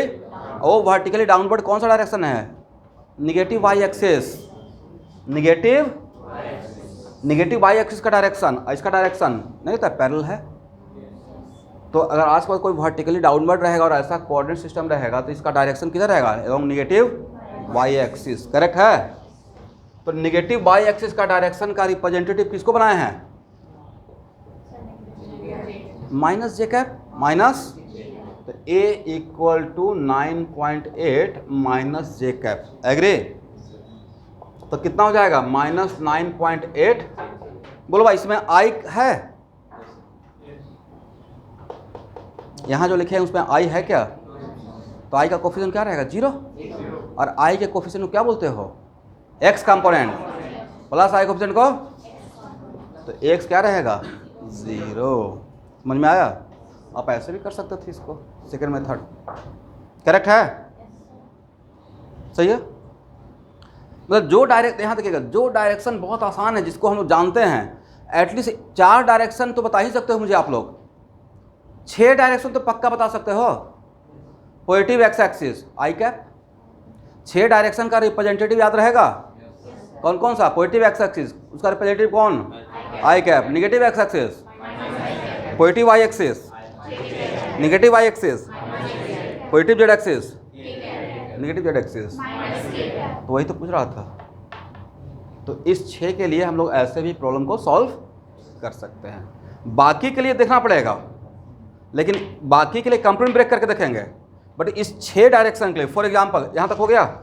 ओ वर्टिकली डाउनवर्ड कौन सा डायरेक्शन है? Negative Y axis. Negative Y axis का डायरेक्शन, इसका डायरेक्शन नहीं होता, पैरेलल है। तो अगर आसपास कोई वर्टिकली डाउनवर्ड रहेगा और ऐसा कोऑर्डिनेट सिस्टम रहेगा तो इसका डायरेक्शन किधर रहेगा? Along negative Y axis. Correct है। तो निगेटिव वाई एक्सिस का डायरेक्शन का रिप्रेजेंटेटिव किसको बनाए हैं? Minus J cap, minus. तो A equal to 9.8 minus J cap. Agree? तो कितना हो जाएगा? -9.8। बोलो भाई, इसमें आई है? यहाँ जो लिखे हैं उसमें आई है क्या? तो आई का कोफिशिएंट क्या रहेगा? 0। और आई के कोफिशिएंट को क्या बोलते हो? एक्स कंपोनेंट प्लस आई कोफिशिएंट को, तो एक्स क्या रहेगा? 0। समझ में आया? आप ऐसे भी कर सकते थे इसको, सेकेंड मेथड। करेक्ट है? सही है। मतलब जो डायरेक्ट, यहाँ देखिएगा, जो डायरेक्शन बहुत आसान है जिसको हम लोग जानते हैं, एटलीस्ट 4 डायरेक्शन तो बता ही सकते हो मुझे आप लोग। 6 डायरेक्शन तो पक्का बता सकते हो। Positive X axis I cap, 6 direction का रिप्रेजेंटेटिव याद रहेगा? कौन कौन सा? पॉजिटिव एक्स एक्सिस, उसका रिप्रेजेंटेटिव कौन? I cap. Negative X axis, positive Y axis, negative Y axis, positive Z axis, negative Z axis. तो वही तो पूछ रहा था। तो इस 6 के लिए हम लोग ऐसे भी प्रॉब्लम को सॉल्व कर सकते हैं। बाकी के लिए देखना पड़ेगा, लेकिन बाकी के लिए कंप्लीट ब्रेक करके देखेंगे। बट इस 6 डायरेक्शन के लिए, फॉर एग्जांपल यहाँ तक हो गया।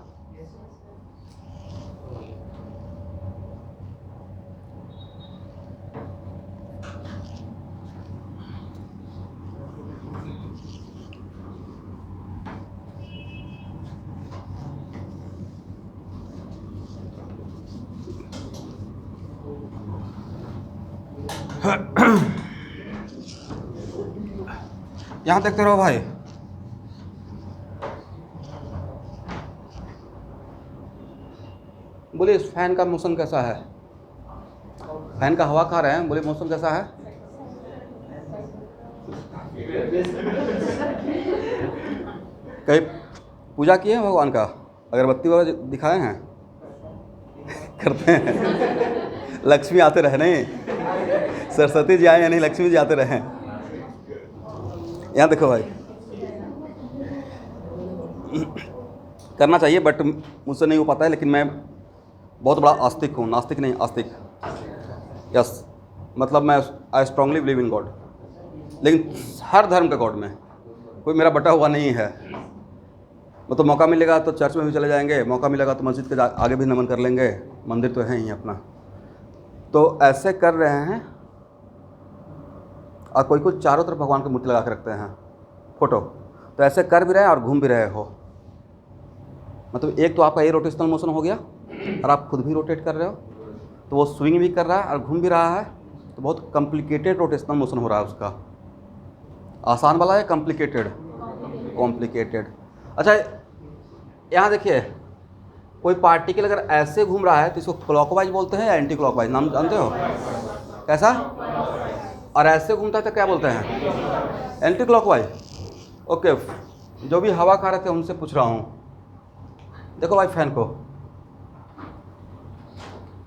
यहाँ देखते रहो भाई। बोलिए इस फैन का मौसम कैसा है? फैन का हवा खा रहे हैं, बोलिए मौसम कैसा है? कहीं पूजा किए हैं भगवान का? अगरबत्ती वगैरह दिखाए हैं? करते हैं। लक्ष्मी आते रहे, नहीं सरस्वती जी आए या नहीं, लक्ष्मी जी आते रहे। यहाँ देखो भाई, करना चाहिए बट मुझसे नहीं हो पाता है। लेकिन मैं बहुत बड़ा आस्तिक हूँ, नास्तिक नहीं, आस्तिक। यस, मतलब मैं I strongly believe in God, लेकिन हर धर्म के गॉड में कोई मेरा बटा हुआ नहीं है। मतलब मौका मिलेगा तो चर्च में भी चले जाएंगे, मौका मिलेगा तो मस्जिद के आगे भी नमन कर लेंगे, मंदिर तो है ही अपना। तो ऐसे कर रहे हैं और कोई कोई चारों तरफ भगवान की मूर्ति लगा के रखते हैं फोटो, तो ऐसे कर भी रहे हैं और घूम भी रहे हो। मतलब एक तो आपका ये रोटेशनल मोशन हो गया और आप खुद भी रोटेट कर रहे हो, तो वो स्विंग भी कर रहा है और घूम भी रहा है, तो बहुत कॉम्प्लिकेटेड रोटेशनल मोशन हो रहा है उसका। आसान वाला है कॉम्प्लिकेटेड? कॉम्प्लिकेटेड। अच्छा यहाँ देखिए, कोई पार्टिकल अगर ऐसे घूम रहा है तो इसको क्लॉकवाइज बोलते हैं या एंटी क्लॉकवाइज, नाम जानते हो कैसा? और ऐसे घूमता है तो क्या बोलते हैं? Anti clockwise. ओके, जो भी हवा खा रहे थे उनसे पूछ रहा हूँ। देखो भाई फैन को,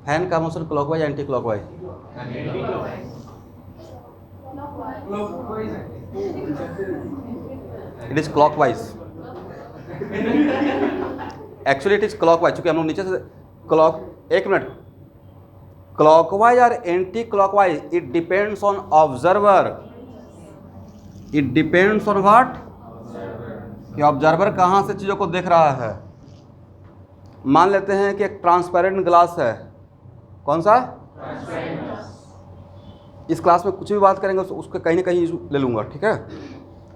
फैन का motion clockwise anti clockwise? It is clockwise. Actually it is clockwise, चूंकि हम लोग नीचे से क्लॉक, एक मिनट, क्लॉकवाइज और anti clockwise it depends on observer. It depends on what? कि ऑब्जर्वर कहाँ से चीज़ों को देख रहा है। मान लेते हैं कि एक ट्रांसपेरेंट ग्लास है, कौन सा? इस क्लास में कुछ भी बात करेंगे उसके कहीं ना कहीं ले लूँगा, ठीक है?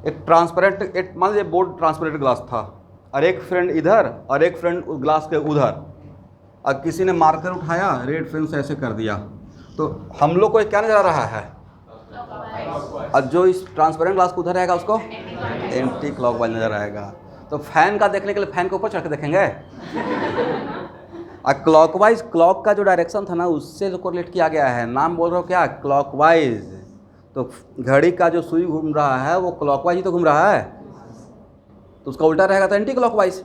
एक ट्रांसपेरेंट, एक मान लीजिए बोर्ड ट्रांसपेरेंट ग्लास था और एक फ्रेंड इधर और एक फ्रेंड उस ग्लास के उधर, और किसी ने मार्कर उठाया, रेड पेन से ऐसे कर दिया, तो हम लोग को क्या नजर आ रहा है? और जो इस ट्रांसपेरेंट ग्लास को उधर रहेगा उसको एंटी क्लॉकवाइज नजर आएगा। तो फैन का देखने के लिए फैन के ऊपर चढ़ के देखेंगे। और क्लॉकवाइज, क्लॉक का जो डायरेक्शन था ना उससे जो कोरिलेट किया गया है, नाम बोल रहा हूँ क्या? क्लॉकवाइज। तो घड़ी का जो सुई घूम रहा है वो क्लॉकवाइज ही तो घूम रहा है, तो उसका उल्टा रहेगा तो एंटी क्लॉकवाइज।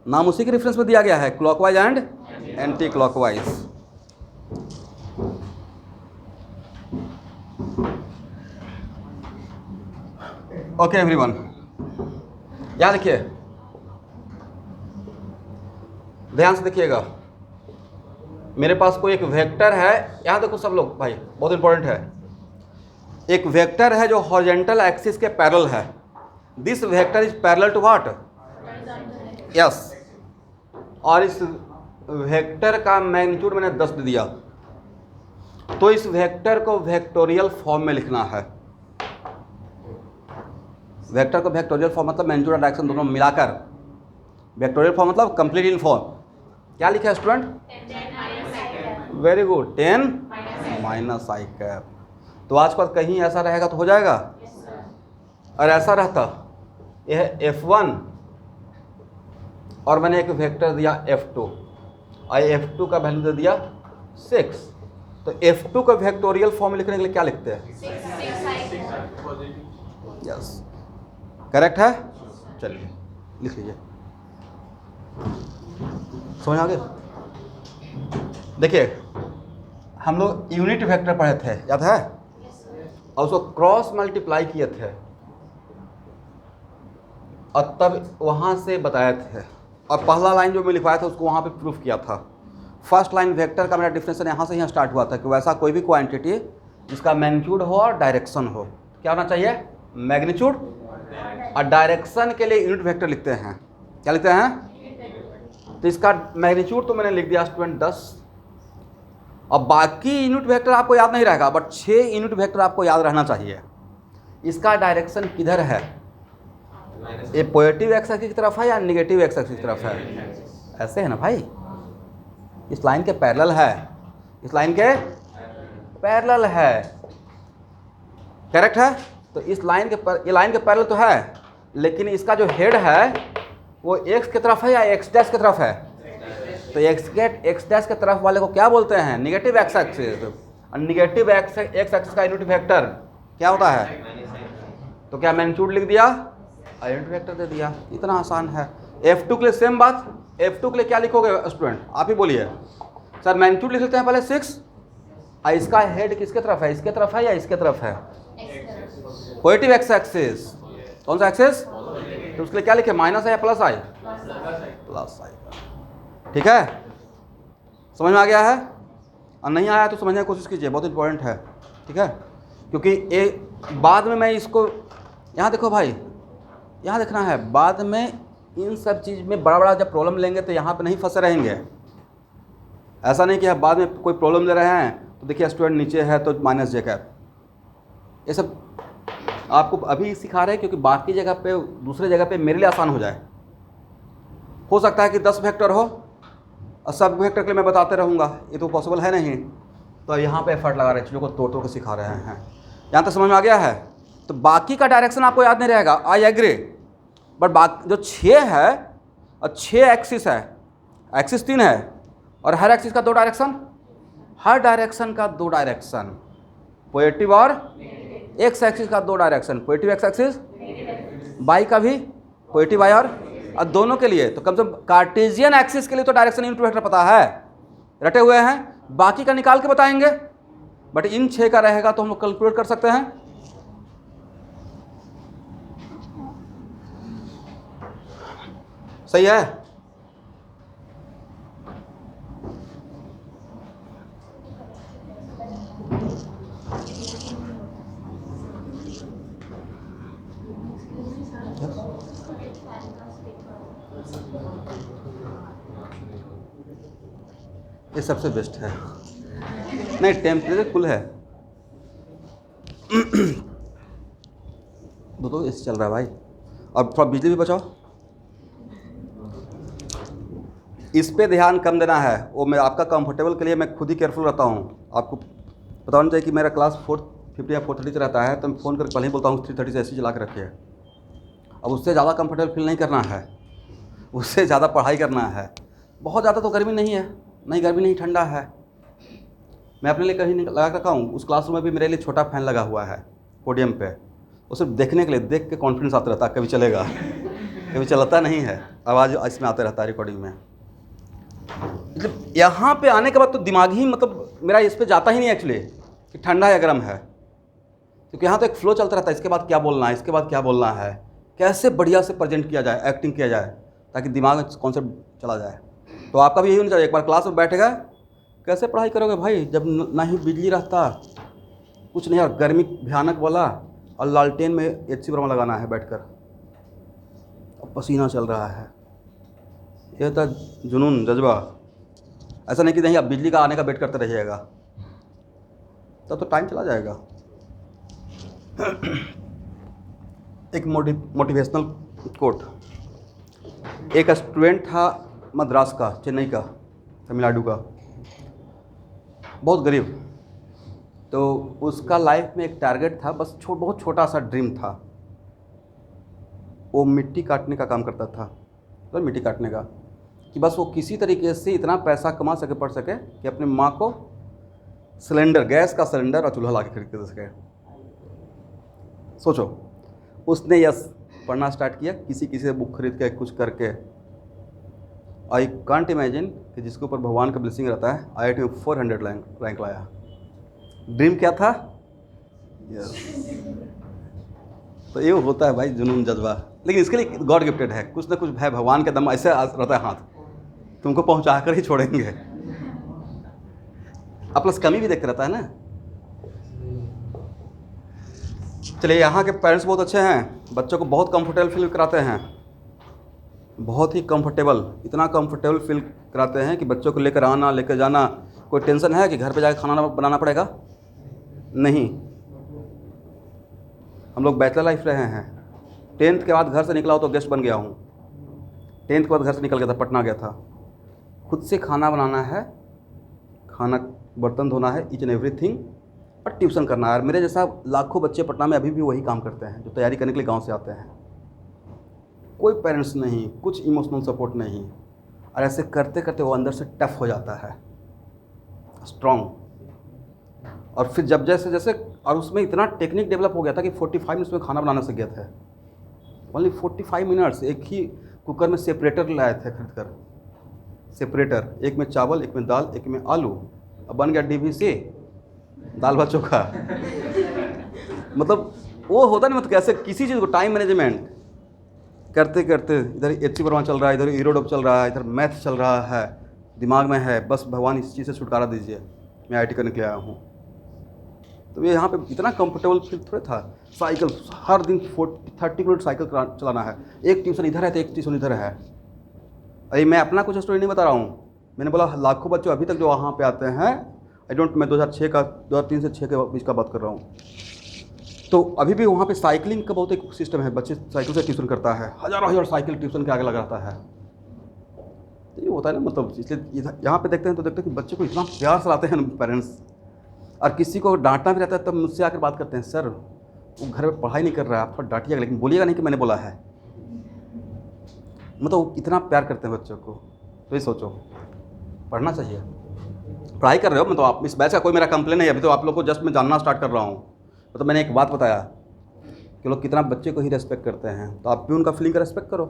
नाम उसी के रेफरेंस में दिया गया है, clockwise and anti clockwise. Okay everyone, यहाँ देखिए, ध्यान से देखिएगा। मेरे पास कोई एक वेक्टर है, यहाँ देखो सब लोग भाई, बहुत इंपॉर्टेंट है। एक वेक्टर है जो हॉरिजॉन्टल एक्सिस के पैरेलल है। This vector is parallel to what? Yes. और इस वेक्टर का मैग्नीट्यूड मैंने 10 दे दिया, तो इस वेक्टर को वेक्टोरियल फॉर्म में लिखना है। वेक्टर को वेक्टोरियल फॉर्म मतलब मैग्नीट्यूड और डायरेक्शन दोनों मिलाकर, वेक्टोरियल फॉर्म मतलब कंप्लीट इन फॉर्म। क्या लिखा है स्टूडेंट? वेरी गुड, 10 माइनस आई कैप। तो आज पर कहीं ऐसा रहेगा तो हो जाएगा, और ऐसा रहता, यह F1 और मैंने एक वेक्टर दिया F2 और F2 का वैल्यू दे दिया 6, तो F2 का वेक्टोरियल फॉर्म लिखने के लिए क्या लिखते हैं? 6। यस, करेक्ट है। चलिए लिख लीजिए, समझ आ गया? देखिए, हम लोग यूनिट वेक्टर पढ़े थे, याद है? और उसको क्रॉस मल्टीप्लाई किए थे और तब वहाँ से बताए थे, और पहला लाइन जो मैं लिखवाया था उसको वहाँ पे प्रूफ किया था। फर्स्ट लाइन वेक्टर का मेरा डिफरेंशियल यहाँ से यहाँ स्टार्ट हुआ था कि वैसा कोई भी क्वांटिटी जिसका मैग्नीट्यूड हो और डायरेक्शन हो, क्या होना चाहिए? मैग्नीट्यूड। और डायरेक्शन के लिए यूनिट वेक्टर लिखते हैं, क्या लिखते हैं? तो इसका मैग्नीट्यूड तो मैंने लिख दिया स्टूडेंट 10, और बाकी यूनिट वेक्टर आपको याद नहीं रहेगा, बट 6 यूनिट वेक्टर आपको याद रहना चाहिए। इसका डायरेक्शन किधर है? ये पॉजिटिव एक्स एक्सिस की तरफ है या नेगेटिव एक्स एक्सिस की तरफ है? ऐसे है ना भाई, इस लाइन के पैरेलल है, इस लाइन के पैरेलल है, करेक्ट है? तो इस लाइन के ये लाइन के पैरेलल तो है, लेकिन इसका जो हेड है वो एक्स की तरफ है या एक्स डैश की तरफ है? तो एक्स डैश के तरफ वाले को क्या बोलते हैं? Negative x axis. और नेगेटिव एक्स एक्सिस का यूनिट वेक्टर क्या होता है? तो क्या मैग्नीट्यूड लिख दिया और यूनिट वेक्टर दे दिया, इतना आसान है। F2 के लिए सेम बात, F2 के लिए क्या लिखोगे स्टूडेंट? आप ही बोलिए। सर मैग्नीट्यूड लिख लेते हैं पहले 6, और इसका हेड किसके तरफ है? इसके तरफ है या इसके तरफ है? Positive X axis. कौन सा एक्सिस? तो उसके लिए क्या लिखे? माइनस आई या प्लस आई? प्लस आई। ठीक है, समझ में आ गया है? और नहीं आया तो समझने की कोशिश कीजिए, बहुत इंपॉर्टेंट है, ठीक है? क्योंकि ये बाद में मैं इसको, यहाँ देखो भाई, यहाँ देखना है, बाद में इन सब चीज़ में बड़ा बड़ा जब प्रॉब्लम लेंगे तो यहाँ पे नहीं फंसे रहेंगे। ऐसा नहीं कि आप बाद में कोई प्रॉब्लम ले रहे हैं तो देखिए स्टूडेंट नीचे है तो माइनस जे कैप, ये सब आपको अभी सिखा रहे हैं क्योंकि बाकी जगह पे, दूसरे जगह पे मेरे लिए आसान हो जाए। हो सकता है कि 10 वेक्टर हो और सब वेक्टर के लिए मैं बताते रहूँगा, ये तो पॉसिबल है नहीं। तो यहाँ पे एफर्ट लगा रहे हैं, चीज़ों को तोड़ तोड़ के सिखा रहे हैं। यहाँ तक समझ में आ गया है? तो बाकी का डायरेक्शन आपको याद नहीं रहेगा, आई एग्री, बट बाकी जो 6 है और 6 एक्सिस है, एक्सिस 3 है और हर एक्सिस का 2 डायरेक्शन, हर डायरेक्शन का 2 डायरेक्शन, पॉजिटिव और एक्स एक्सिस का 2 direction, positive X axis, by का भी पॉजिटिव वाई और दोनों के लिए। तो कम से कम कार्टेशियन एक्सिस के लिए तो डायरेक्शन यूनिट वेक्टर पता है, रटे हुए हैं, बाकी का निकाल के बताएंगे, बट इन 6 का रहेगा तो हम लोग कैलकुलेट कर सकते हैं। सही है? ये सबसे बेस्ट है। नहीं, टेम्परेचर कुल है तो इस चल रहा है भाई। अब थोड़ा बिजली भी बचाओ, इस पे ध्यान कम देना है। वो मैं आपका कंफर्टेबल के लिए मैं खुद ही केयरफुल रहता हूँ। आपको पता होना चाहिए कि मेरा क्लास 450 या 430 रहता है, तो मैं फ़ोन करके पहले ही बोलता हूँ 330 से ऐसी चला के रखिए। अब उससे ज़्यादा कंफर्टेबल फील नहीं करना है, उससे ज़्यादा पढ़ाई करना है। बहुत ज़्यादा तो गर्मी नहीं है, नहीं गर्मी नहीं ठंडा है। मैं अपने लिए कहीं लगा रखा हूँ, उस क्लासरूम में भी मेरे लिए छोटा फ़ैन लगा हुआ है पोडियम पे, वो सिर्फ देखने के लिए, देख के कॉन्फिडेंस आता रहता है, कभी चलेगा कभी चलता नहीं है, आवाज़ इसमें आता रहता है रिकॉर्डिंग में। मतलब यहाँ पे आने के बाद तो दिमाग ही, मतलब मेरा इस पे जाता ही नहीं एक्चुअली कि ठंडा या गर्म है, क्योंकि यहाँ तो एक फ्लो चलता रहता है, इसके बाद क्या बोलना है, इसके बाद क्या बोलना है, कैसे बढ़िया से प्रेजेंट किया जाए, एक्टिंग किया जाए, ताकि दिमाग में कॉन्सेप्ट चला जाए। तो आपका भी यही होना चाहिए। एक बार क्लास में बैठेगा, कैसे पढ़ाई करोगे भाई जब ना ही बिजली रहता, कुछ नहीं, और गर्मी भयानक वाला, और लालटेन में एच सी वर्मा लगाना है बैठकर, अब पसीना चल रहा है। यह था जुनून, जज्बा। ऐसा नहीं कि नहीं अब बिजली का आने का वेट करते रहिएगा, तब तो टाइम चला जाएगा। एक मोटिवेशनल कोट, एक स्टूडेंट था मद्रास का, चेन्नई का, तमिलनाडु का, बहुत गरीब। तो उसका लाइफ में एक टारगेट था, बस बहुत छोटा सा ड्रीम था। वो मिट्टी काटने का काम करता था, तो मिट्टी काटने का, कि बस वो किसी तरीके से इतना पैसा कमा सके, पढ़ सके कि अपनी माँ को सिलेंडर, गैस का सिलेंडर और चूल्हा ला के खरीद के दे सके। सोचो, उसने यस पढ़ना स्टार्ट किया, किसी से बुक खरीद के, कुछ करके। आई कांट इमेजिन कि जिसके ऊपर भगवान का ब्लेसिंग रहता है, IIT में 400 रैंक लाया। ड्रीम क्या था? यस। तो ये होता है भाई जुनून, जज्बा। लेकिन इसके लिए गॉड गिफ्टेड है, कुछ ना कुछ है, भगवान का दम ऐसे रहता है हाथ, तुमको पहुंचा कर ही छोड़ेंगे। अब प्लस कमी भी देखते रहता है ना। चलिए, यहाँ के पेरेंट्स बहुत अच्छे हैं, बच्चों को बहुत कंफर्टेबल फील कराते हैं, बहुत ही कंफर्टेबल, इतना कंफर्टेबल फील कराते हैं कि बच्चों को लेकर आना, लेकर जाना, कोई टेंशन है कि घर पे जाकर खाना बनाना पड़ेगा? नहीं। हम लोग बैचलर लाइफ रहे हैं। 10th के बाद घर से निकला हो तो गेस्ट बन गया हूँ। 10th के बाद घर से निकल गया था, पटना गया था। खुद से खाना बनाना है, खाना बर्तन धोना है, ईच एंड एवरीथिंग, और ट्यूशन करना है। मेरे जैसा लाखों बच्चे पटना में अभी भी वही काम करते हैं, जो तैयारी करने के लिए गांव से आते हैं। कोई पेरेंट्स नहीं, कुछ इमोशनल सपोर्ट नहीं, और ऐसे करते करते वो अंदर से टफ हो जाता है, स्ट्रॉन्ग। और फिर जब जैसे जैसे, और उसमें इतना टेक्निक डेवलप हो गया था कि 45 मिनट्स में खाना बनाना सीख गया था। Only 45 minutes. एक ही कुकर में सेपरेटर लाए थे खरीद कर, सेपरेटर, एक में चावल, एक में दाल, एक में आलू, अब बन गया DVC, दाल भात चोखा। मतलब वो होता नहीं, मतलब कैसे किसी चीज़ को टाइम मैनेजमेंट करते करते, इधर HC वर्मा चल रहा है, इधर ईरोडप चल रहा है, इधर मैथ चल रहा है, दिमाग में है बस भगवान इस चीज़ से छुटकारा दीजिए, मैं IIT करने के लिए आया हूँ। तो ये यहाँ पे इतना कंफर्टेबल फील थोड़ा था। साइकिल हर दिन 30 मिनट साइकिल चलाना है, एक ट्यूशन इधर है तो एक ट्यूशन इधर है। अरे मैं अपना कुछ स्टोरी नहीं बता रहा हूँ, मैंने बोला लाखों बच्चे अभी तक जो वहाँ पे आते हैं, मैं 2003 से 6 के बीच का बात कर रहा हूँ। तो अभी भी वहाँ पे साइकिलिंग का बहुत एक सिस्टम है, बच्चे साइकिल से ट्यूशन करता है, हज़ारों हज़ार साइकिल ट्यूशन के आगे लगाता है। तो ये होता है ना, मतलब इसलिए यहाँ पे देखते हैं तो देखते हैं कि बच्चे को इतना प्यार से लाते हैं पेरेंट्स, और किसी को डांटना भी रहता है तब मुझसे आकर बात करते हैं, सर वो घर में पढ़ाई नहीं कर रहा है, आप डांटिएगा लेकिन बोलिएगा नहीं कि मैंने बोला है। मतलब इतना प्यार करते हैं बच्चों को। तो ये सोचो, पढ़ना चाहिए। पढ़ाई कर रहे हो, मतलब आप इस बैच का कोई मेरा कंप्लेन नहीं है, अभी तो आप लोग को जस्ट मैं जानना स्टार्ट कर रहा हूँ। तो मैंने एक बात बताया कि लोग कितना बच्चे को ही रेस्पेक्ट करते हैं, तो आप भी उनका फीलिंग का रेस्पेक्ट करो।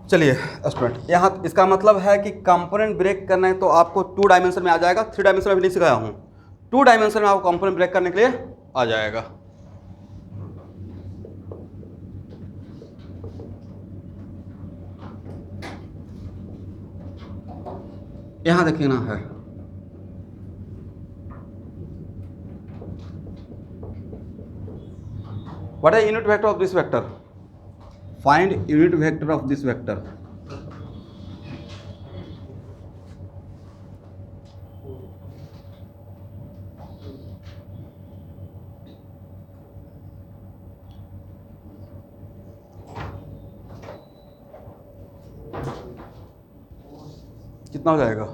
चलिए स्टूडेंट, यहाँ इसका मतलब है कि कंपोनेंट ब्रेक करना है तो आपको 2 डायमेंशन में आ जाएगा। 3 डायमेंशन में भी नहीं सिखाया हूँ, 2 डायमेंशन में आपको कंपोनेंट ब्रेक करने के लिए आ जाएगा। यहाँ देखिए ना है, what is unit vector of this vector? Find unit vector of this vector. कितना हो जाएगा?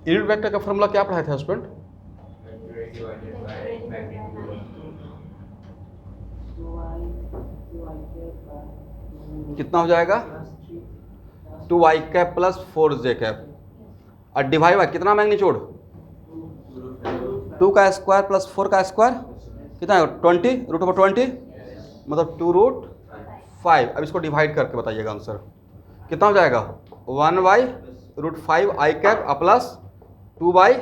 यूनिट वेक्टर का फॉर्मूला क्या पढ़ाया था स्टूडेंट? कितना हो जाएगा? 2y cap plus 4j cap, और डिवाइड बाय कितना मैग्नीट्यूड? 2 का स्क्वायर प्लस 4 का स्क्वायर, कितना है? 20 रूट ओवर 20, मतलब 2√5। अब इसको डिवाइड करके बताइएगा आंसर कितना हो जाएगा? 1/√5 I cap plus 2/j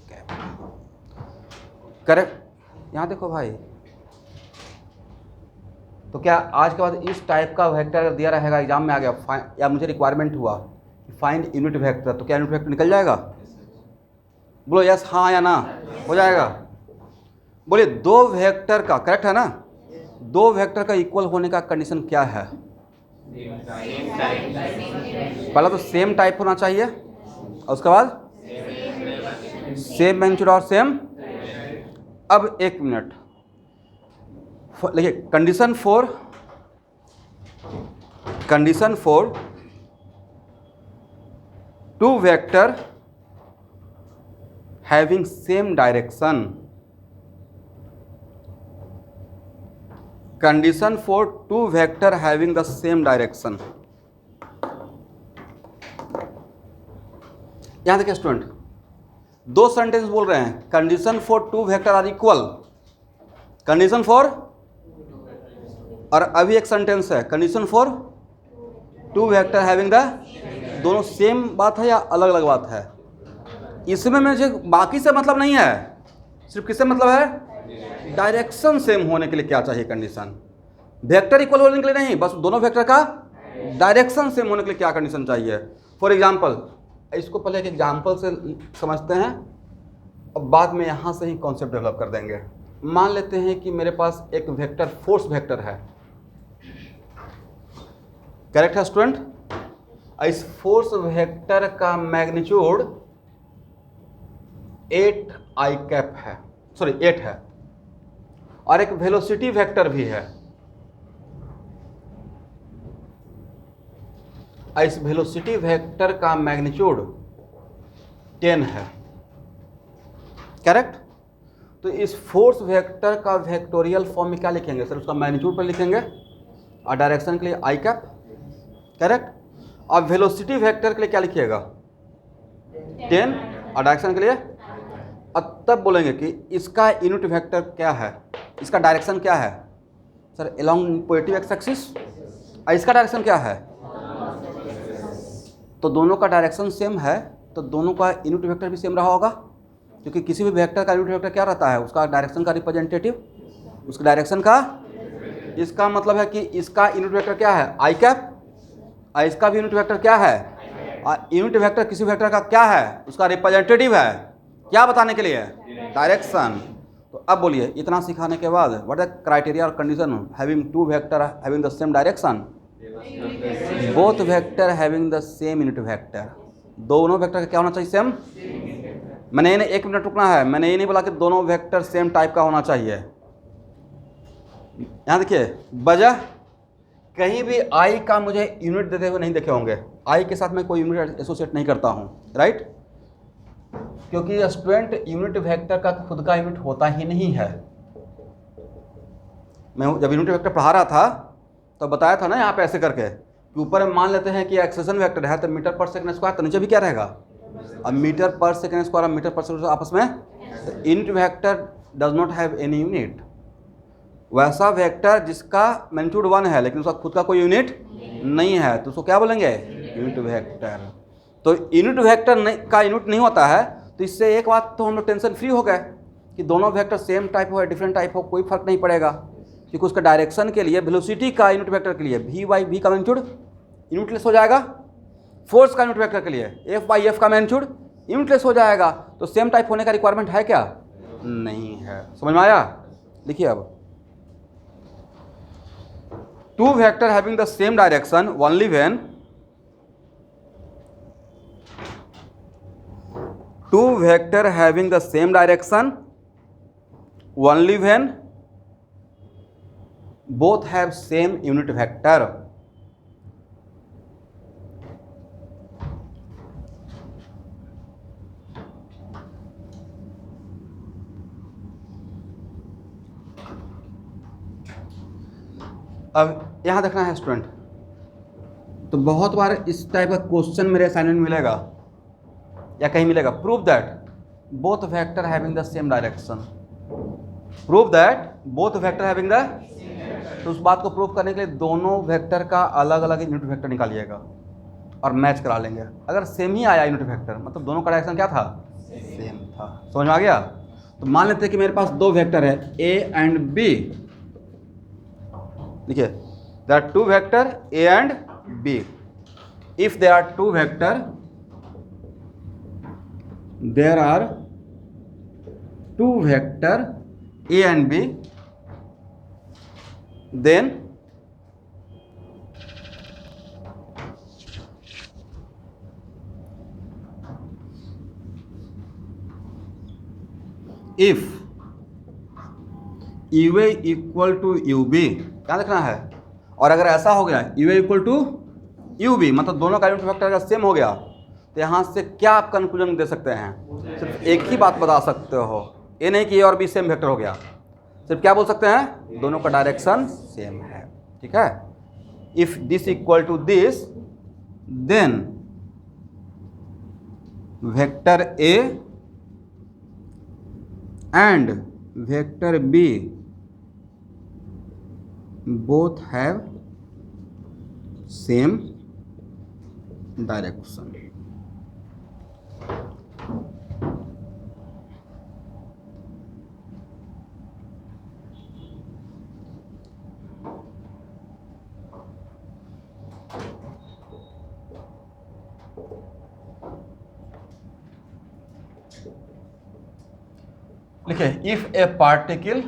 cap. Correct. यहाँ देखो भाई, तो क्या आज के बाद इस टाइप का वेक्टर अगर दिया रहेगा, एग्जाम में आ गया, या मुझे रिक्वायरमेंट हुआ फाइंड यूनिट वेक्टर, तो क्या यूनिट वेक्टर निकल जाएगा? बोलो यस, हाँ या ना, हो जाएगा। बोलिए 2 वेक्टर का, करेक्ट है ना, 2 वेक्टर का इक्वल होने का कंडीशन क्या है? पहला तो सेम टाइप होना चाहिए, और उसके बाद सेम मैग्नीट्यूड और सेम। अब एक मिनट देखिए, condition 4 2 vector having same direction. Condition 4 2 vector having the same direction. यहां देखिए स्टूडेंट, 2 सेंटेंस बोल रहे हैं। Condition 4 2 vector are equal, condition 4, और अभी एक सेंटेंस है कंडीशन 4 2 वेक्टर हैविंग द, दोनों सेम बात है या अलग अलग बात है? इसमें मुझे बाकी से मतलब नहीं है, सिर्फ किससे मतलब है? डायरेक्शन सेम होने के लिए क्या चाहिए कंडीशन? वेक्टर इक्वल होने के लिए नहीं, बस दोनों वेक्टर का डायरेक्शन सेम होने के लिए क्या कंडीशन चाहिए? फॉर एग्जाम्पल, इसको पहले एक एग्जाम्पल से समझते हैं, अब बाद में यहाँ से ही कॉन्सेप्ट डेवलप कर देंगे। मान लेते हैं कि मेरे पास एक वेक्टर फोर्स वेक्टर है, करेक्ट है स्टूडेंट? इस फोर्स वेक्टर का मैग्नीट्यूड 8i कैप है, सॉरी 8 है, और एक वेलोसिटी वेक्टर भी है। इस वेलोसिटी वेक्टर का मैग्नीट्यूड 10 है, करेक्ट? तो इस फोर्स वेक्टर का वेक्टोरियल फॉर्म में क्या लिखेंगे सर? उसका मैग्नीट्यूड पर लिखेंगे, और डायरेक्शन के लिए आई कैप, करेक्ट? और वेलोसिटी वेक्टर के लिए क्या लिखिएगा? 10, और डायरेक्शन के लिए, और तब बोलेंगे कि इसका यूनिट वेक्टर क्या है, इसका डायरेक्शन क्या है sir? Along positive X axis. और इसका डायरेक्शन क्या है? तो दोनों का डायरेक्शन सेम है, तो दोनों का यूनिट वेक्टर भी सेम रहा होगा, क्योंकि किसी भी वेक्टर का यूनिट वेक्टर क्या रहता है? उसका डायरेक्शन का रिप्रेजेंटेटिव, उसके डायरेक्शन का। इसका मतलब है कि इसका यूनिट वेक्टर क्या है? आई कैप, और इसका भी यूनिट वेक्टर क्या है? और यूनिट वेक्टर किसी वेक्टर का क्या है? उसका रिप्रेजेंटेटिव है, क्या बताने के लिए है? डायरेक्शन। तो अब बोलिए, इतना सिखाने के बाद व्हाट द क्राइटेरिया और condition having two vector having the same direction? Both vector having the same unit vector. दोनों वेक्टर का क्या होना चाहिए? सेम। मैंने ये नहीं, 1 मिनट रुकना है, मैंने ये नहीं बोला कि दोनों वेक्टर सेम टाइप का होना चाहिए। यहाँ देखिए, वजह कहीं भी आई का मुझे यूनिट देते हुए नहीं देखे होंगे। आई के साथ मैं कोई यूनिट एसोसिएट नहीं करता हूँ, राइट? क्योंकि स्टूडेंट यूनिट वेक्टर का खुद का यूनिट होता ही नहीं है। मैं जब यूनिट वेक्टर पढ़ा रहा था तो बताया था ना यहाँ पे ऐसे करके कि ऊपर हम मान लेते हैं कि एक्सेशन वेक्टर है तो मीटर पर सेकंड स्क्वायर, तो नीचे भी क्या रहेगा? अब मीटर पर सेकंड स्क्वायर और मीटर पर सेकंड आपस में unit vector does not have any unit. वैसा वेक्टर जिसका मैग्नीट्यूड 1 है लेकिन उसका खुद का कोई यूनिट नहीं है तो उसको क्या बोलेंगे? Unit vector. तो यूनिट वेक्टर का यूनिट नहीं होता है तो इससे एक बात तो हम लोग टेंशन फ्री हो गए कि दोनों वेक्टर सेम टाइप हो या डिफरेंट टाइप हो, कोई फर्क नहीं पड़ेगा, क्योंकि उसका डायरेक्शन के लिए वेलोसिटी का यूनिट वेक्टर के लिए v बाई v का मैग्नीट्यूड यूनिटलेस हो जाएगा, फोर्स का यूनिट वेक्टर के लिए f बाई f का मैग्नीट्यूड यूनिटलेस हो जाएगा। तो सेम टाइप होने का रिक्वायरमेंट है क्या? नहीं है। समझ में आया? लिखिए अब, two vector having the same direction only when two vector having the same direction only when both have same unit vector। अब यहाँ देखना है स्टूडेंट, तो बहुत बार इस टाइप का क्वेश्चन मेरे असाइनमेंट में मिलेगा या कहीं मिलेगा, prove that both vector having the same direction. Prove that both vector having the, तो उस बात को प्रूव करने के लिए दोनों वेक्टर का अलग अलग यूनिट वेक्टर निकालिएगा और मैच करा लेंगे। अगर सेम ही आया यूनिट वेक्टर मतलब दोनों का डायरेक्शन क्या था? सेम था। समझ में आ गया? तो मान लेते हैं कि मेरे पास दो वेक्टर है a एंड b। देखिए, there are two vector a and b. If there are two vector, there are two vector a and b, then if ua equal to ub, क्या लिखना है? और अगर ऐसा हो गया ua इक्वल टू ub मतलब दोनों का यूनिट वेक्टर अगर सेम हो गया तो यहाँ से क्या आप कंक्लूजन दे सकते हैं? सिर्फ एक ही बात बता सकते हो, ये नहीं कि a और b सेम वेक्टर हो गया, सिर्फ क्या बोल सकते हैं? दोनों का डायरेक्शन सेम है। ठीक है? If this equal to this then vector a and vector b both have same direction। लिखे, if a particle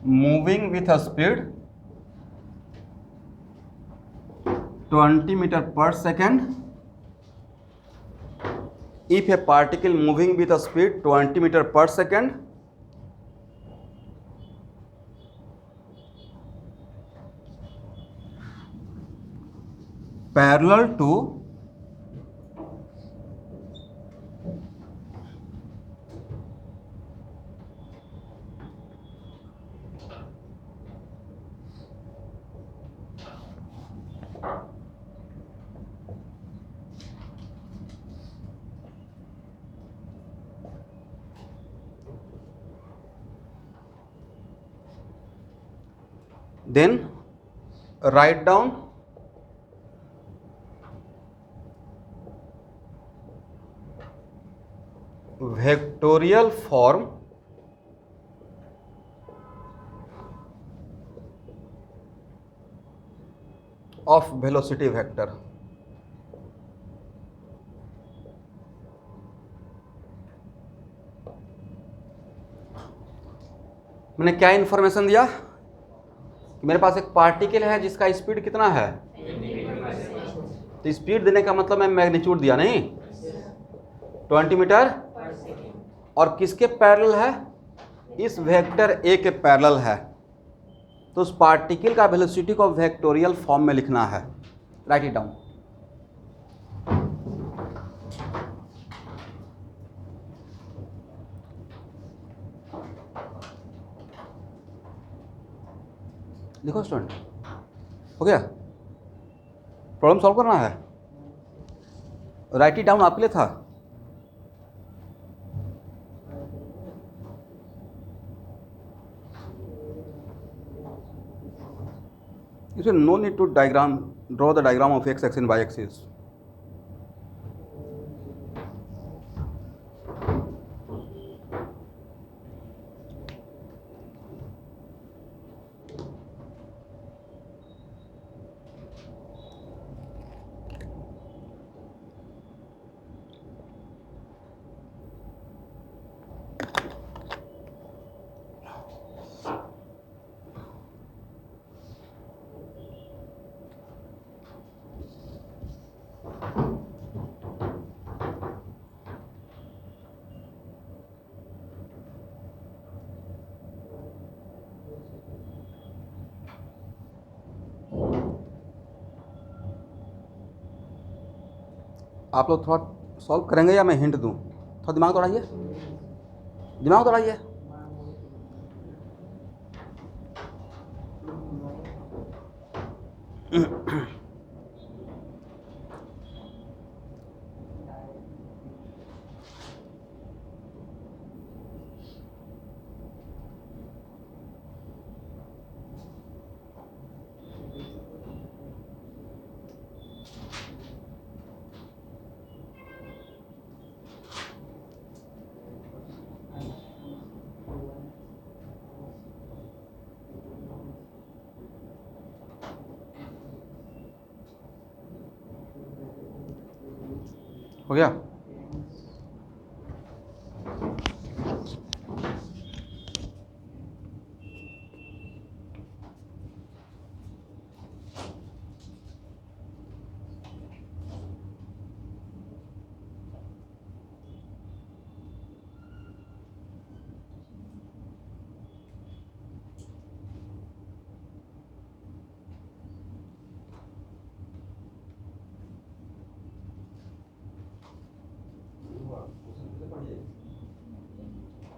moving with a speed 20 meter per second, if a particle moving with a speed 20 meter per second parallel to then write down vectorial form of velocity vector। मैंने क्या information दिया कि मेरे पास एक particle है जिसका speed कितना है, तो स्पीड देने का मतलब मैं मैग्नीट्यूड दिया नहीं, 20 मीटर, और किसके पैरेलल है, इस वेक्टर ए के पैरेलल है। तो उस पार्टिकल का वेलोसिटी को वेक्टोरियल फॉर्म में लिखना है। Right it down. लिखो स्टूडेंट, हो गया? प्रॉब्लम सॉल्व करना है। राइट इट डाउन आपके लिए था। You no need to draw the diagram of x axis and y axis. आप लोग थोड़ा सॉल्व करेंगे या मैं हिंट दूं? थोड़ा दिमाग दौड़ाइए, दिमाग दौड़ाइए। हो गया?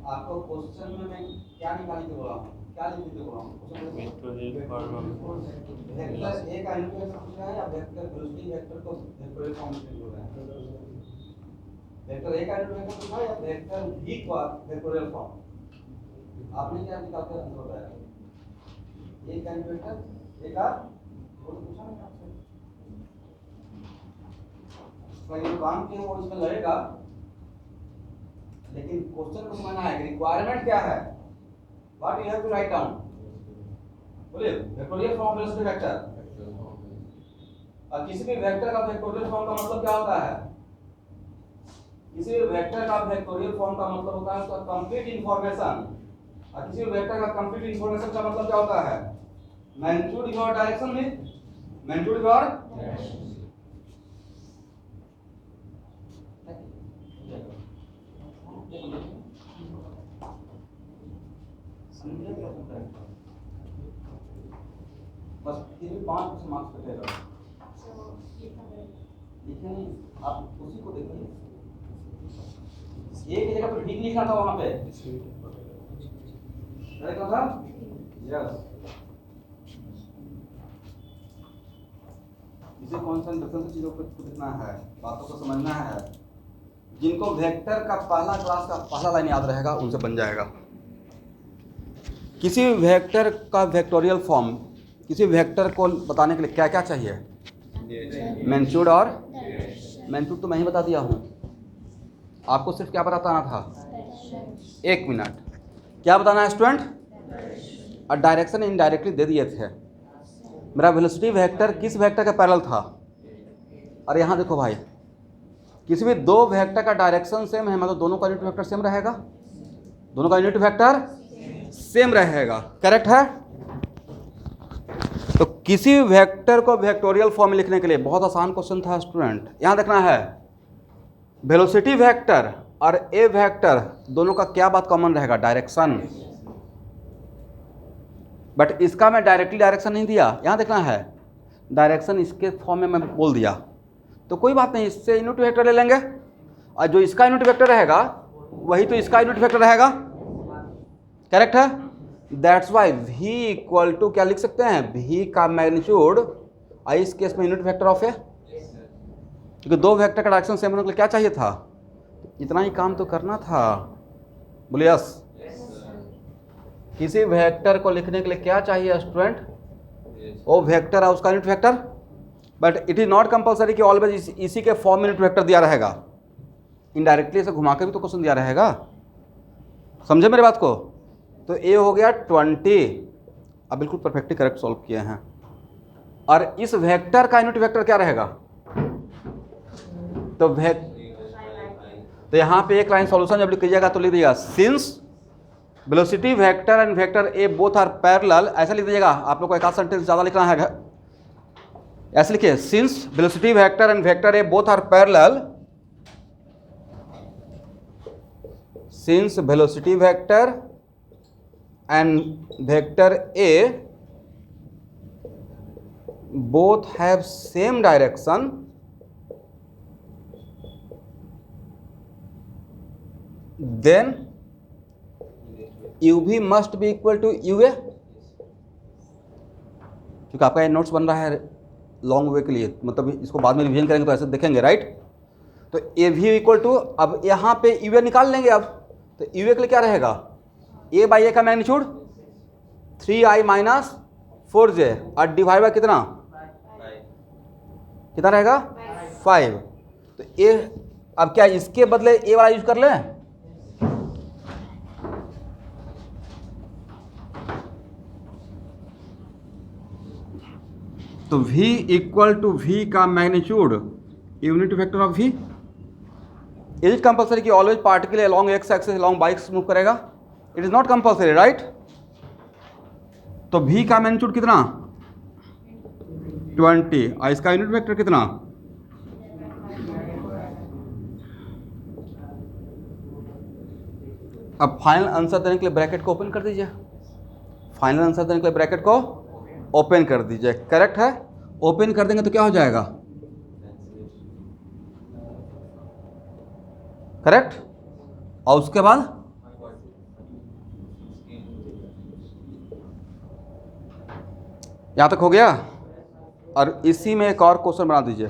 आपको क्वेश्चन में मैं क्या निकालने के बोला हूँ, क्या लिखने के बोला हूँ? वेक्टर ए का इंटीग्रेशन पूछ रहा है या वेक्टर वेलोसिटी वेक्टर को वेक्टोरियल फॉर्म में बोल रहा है? वेक्टर ए का इंटीग्रेशन पूछा है या वेक्टर भी का वेक्टोरियल फॉर्म? आपने क्या निकाल के आंसर बताया? ए का इंटीग्रेशन ए का वो पूछा नहीं आपसे। तो ये काम किया वो इसमें लगेगा, लेकिन क्वेश्चन को समझना है कि रिक्वायरमेंट क्या है, what you have to write down. बोलिए, वेक्टोरियल फॉर्म वेलोसिटी वेक्टर। और किसी भी वेक्टर का वेक्टोरियल फॉर्म का मतलब क्या होता है? किसी भी वेक्टर का वेक्टोरियल फॉर्म का मतलब होता है उसका कंप्लीट इंफॉर्मेशन। और किसी भी वेक्टर का कंप्लीट इंफॉर्मेशन का मतलब क्या होता है? मैग्नीट्यूड योर डायरेक्शन में, मैग्नीट्यूड योर बस फिर भी 5 मार्क्स कटेगा। लिखे नहीं, आप उसी को देखिए, एक जगह पर ठीक लिखना था वहां पे, करेक्ट था? यस। इसे कंसंट्रेशन से चीजों को देखना है, बातों को समझना है। जिनको वेक्टर का पहला क्लास का पहला लाइन याद रहेगा उनसे बन जाएगा। किसी वेक्टर का वेक्टोरियल फॉर्म, किसी वेक्टर को बताने के लिए क्या क्या चाहिए? मैग्नीट्यूड और मैग्नीट्यूड तो मैं ही बता दिया हूँ, आपको सिर्फ क्या बताना था? 1 मिनट। क्या बताना है स्टूडेंट? और डायरेक्शन इनडायरेक्टली दे दिए थे। मेरा वेलोसिटी वेक्टर किस वेक्टर का पैरेलल था? और यहाँ देखो भाई, किसी भी दो वेक्टर का डायरेक्शन सेम है मतलब दोनों का यूनिट वेक्टर सेम रहेगा। दोनों का यूनिट वेक्टर सेम रहेगा। करेक्ट है। तो किसी भी वेक्टर को वेक्टोरियल फॉर्म में लिखने के लिए बहुत आसान क्वेश्चन था स्टूडेंट। यहां देखना है वेलोसिटी वेक्टर और ए वेक्टर दोनों का क्या बात कॉमन रहेगा? डायरेक्शन। बट इसका मैं डायरेक्टली डायरेक्शन नहीं दिया, यहां देखना है डायरेक्शन इसके फॉर्म में मैं बोल दिया, तो कोई बात नहीं, इससे यूनिट वेक्टर ले लेंगे और जो इसका यूनिट वेक्टर रहेगा वही तो इसका यूनिट वेक्टर रहेगा। करेक्ट है। That's why v equal to क्या लिख सकते हैं? v का मैग्नीट्यूड आई इस केस में यूनिट वेक्टर ऑफ ए, क्योंकि दो वेक्टर का डायरेक्शन सेम होने के लिए क्या चाहिए था? इतना ही काम तो करना था। बोलिए यस। किसी वेक्टर को लिखने के लिए क्या चाहिए स्टूडेंट? वो वेक्टर है उसका unit vector. But it is not compulsory कि ऑलवेज इसी के फॉर्म में यूनिट वेक्टर दिया रहेगा, इनडायरेक्टली इसे घुमा के भी तो क्वेश्चन दिया रहेगा। समझे मेरी बात को? तो ए हो गया 20, अब बिल्कुल परफेक्टली करेक्ट सॉल्व किए हैं। और इस वेक्टर का यूनिट वेक्टर क्या रहेगा? तो यहाँ पे एक लाइन सॉल्यूशन जब लिखिएगा तो लिख दीजिएगा since velocity vector and vector A both are parallel, ऐसा लिख दीजिएगा। आप लोग को एक आध सेंटेंस ज़्यादा लिखना है, ऐसे लिखिए since velocity vector and vector A both are parallel, since velocity vector and vector A both have same direction, then UV must be equal to UA। क्योंकि आपका ये नोट्स बन रहा है लॉन्ग वे के लिए, मतलब इसको बाद में रिवीजन करेंगे तो ऐसे देखेंगे, राइट। तो AV इक्वल टू, अब यहाँ पे UA निकाल लेंगे। अब तो UA के लिए क्या रहेगा? ए बाई ए का मैग्नीट्यूड 3i माइनस 4j और डिवाइड बाय कितना कितना रहेगा? 5। तो ए, अब क्या इसके बदले ए वाला यूज कर लें? तो v इक्वल टू v का magnitude unit vector of v। Is it compulsory कि always particle along X axis along Y axis move करेगा? It is not compulsory, right. तो v का मैग्नीट्यूड कितना? 20 और इसका यूनिट वेक्टर कितना? अब फाइनल आंसर देने के लिए ब्रैकेट को ओपन कर दीजिए। फाइनल आंसर देने के लिए ब्रैकेट को ओपन कर दीजिए। करेक्ट है। ओपन कर देंगे तो क्या हो जाएगा? करेक्ट। और उसके बाद यहाँ तक हो गया। और इसी में एक और क्वेश्चन बना दीजिए।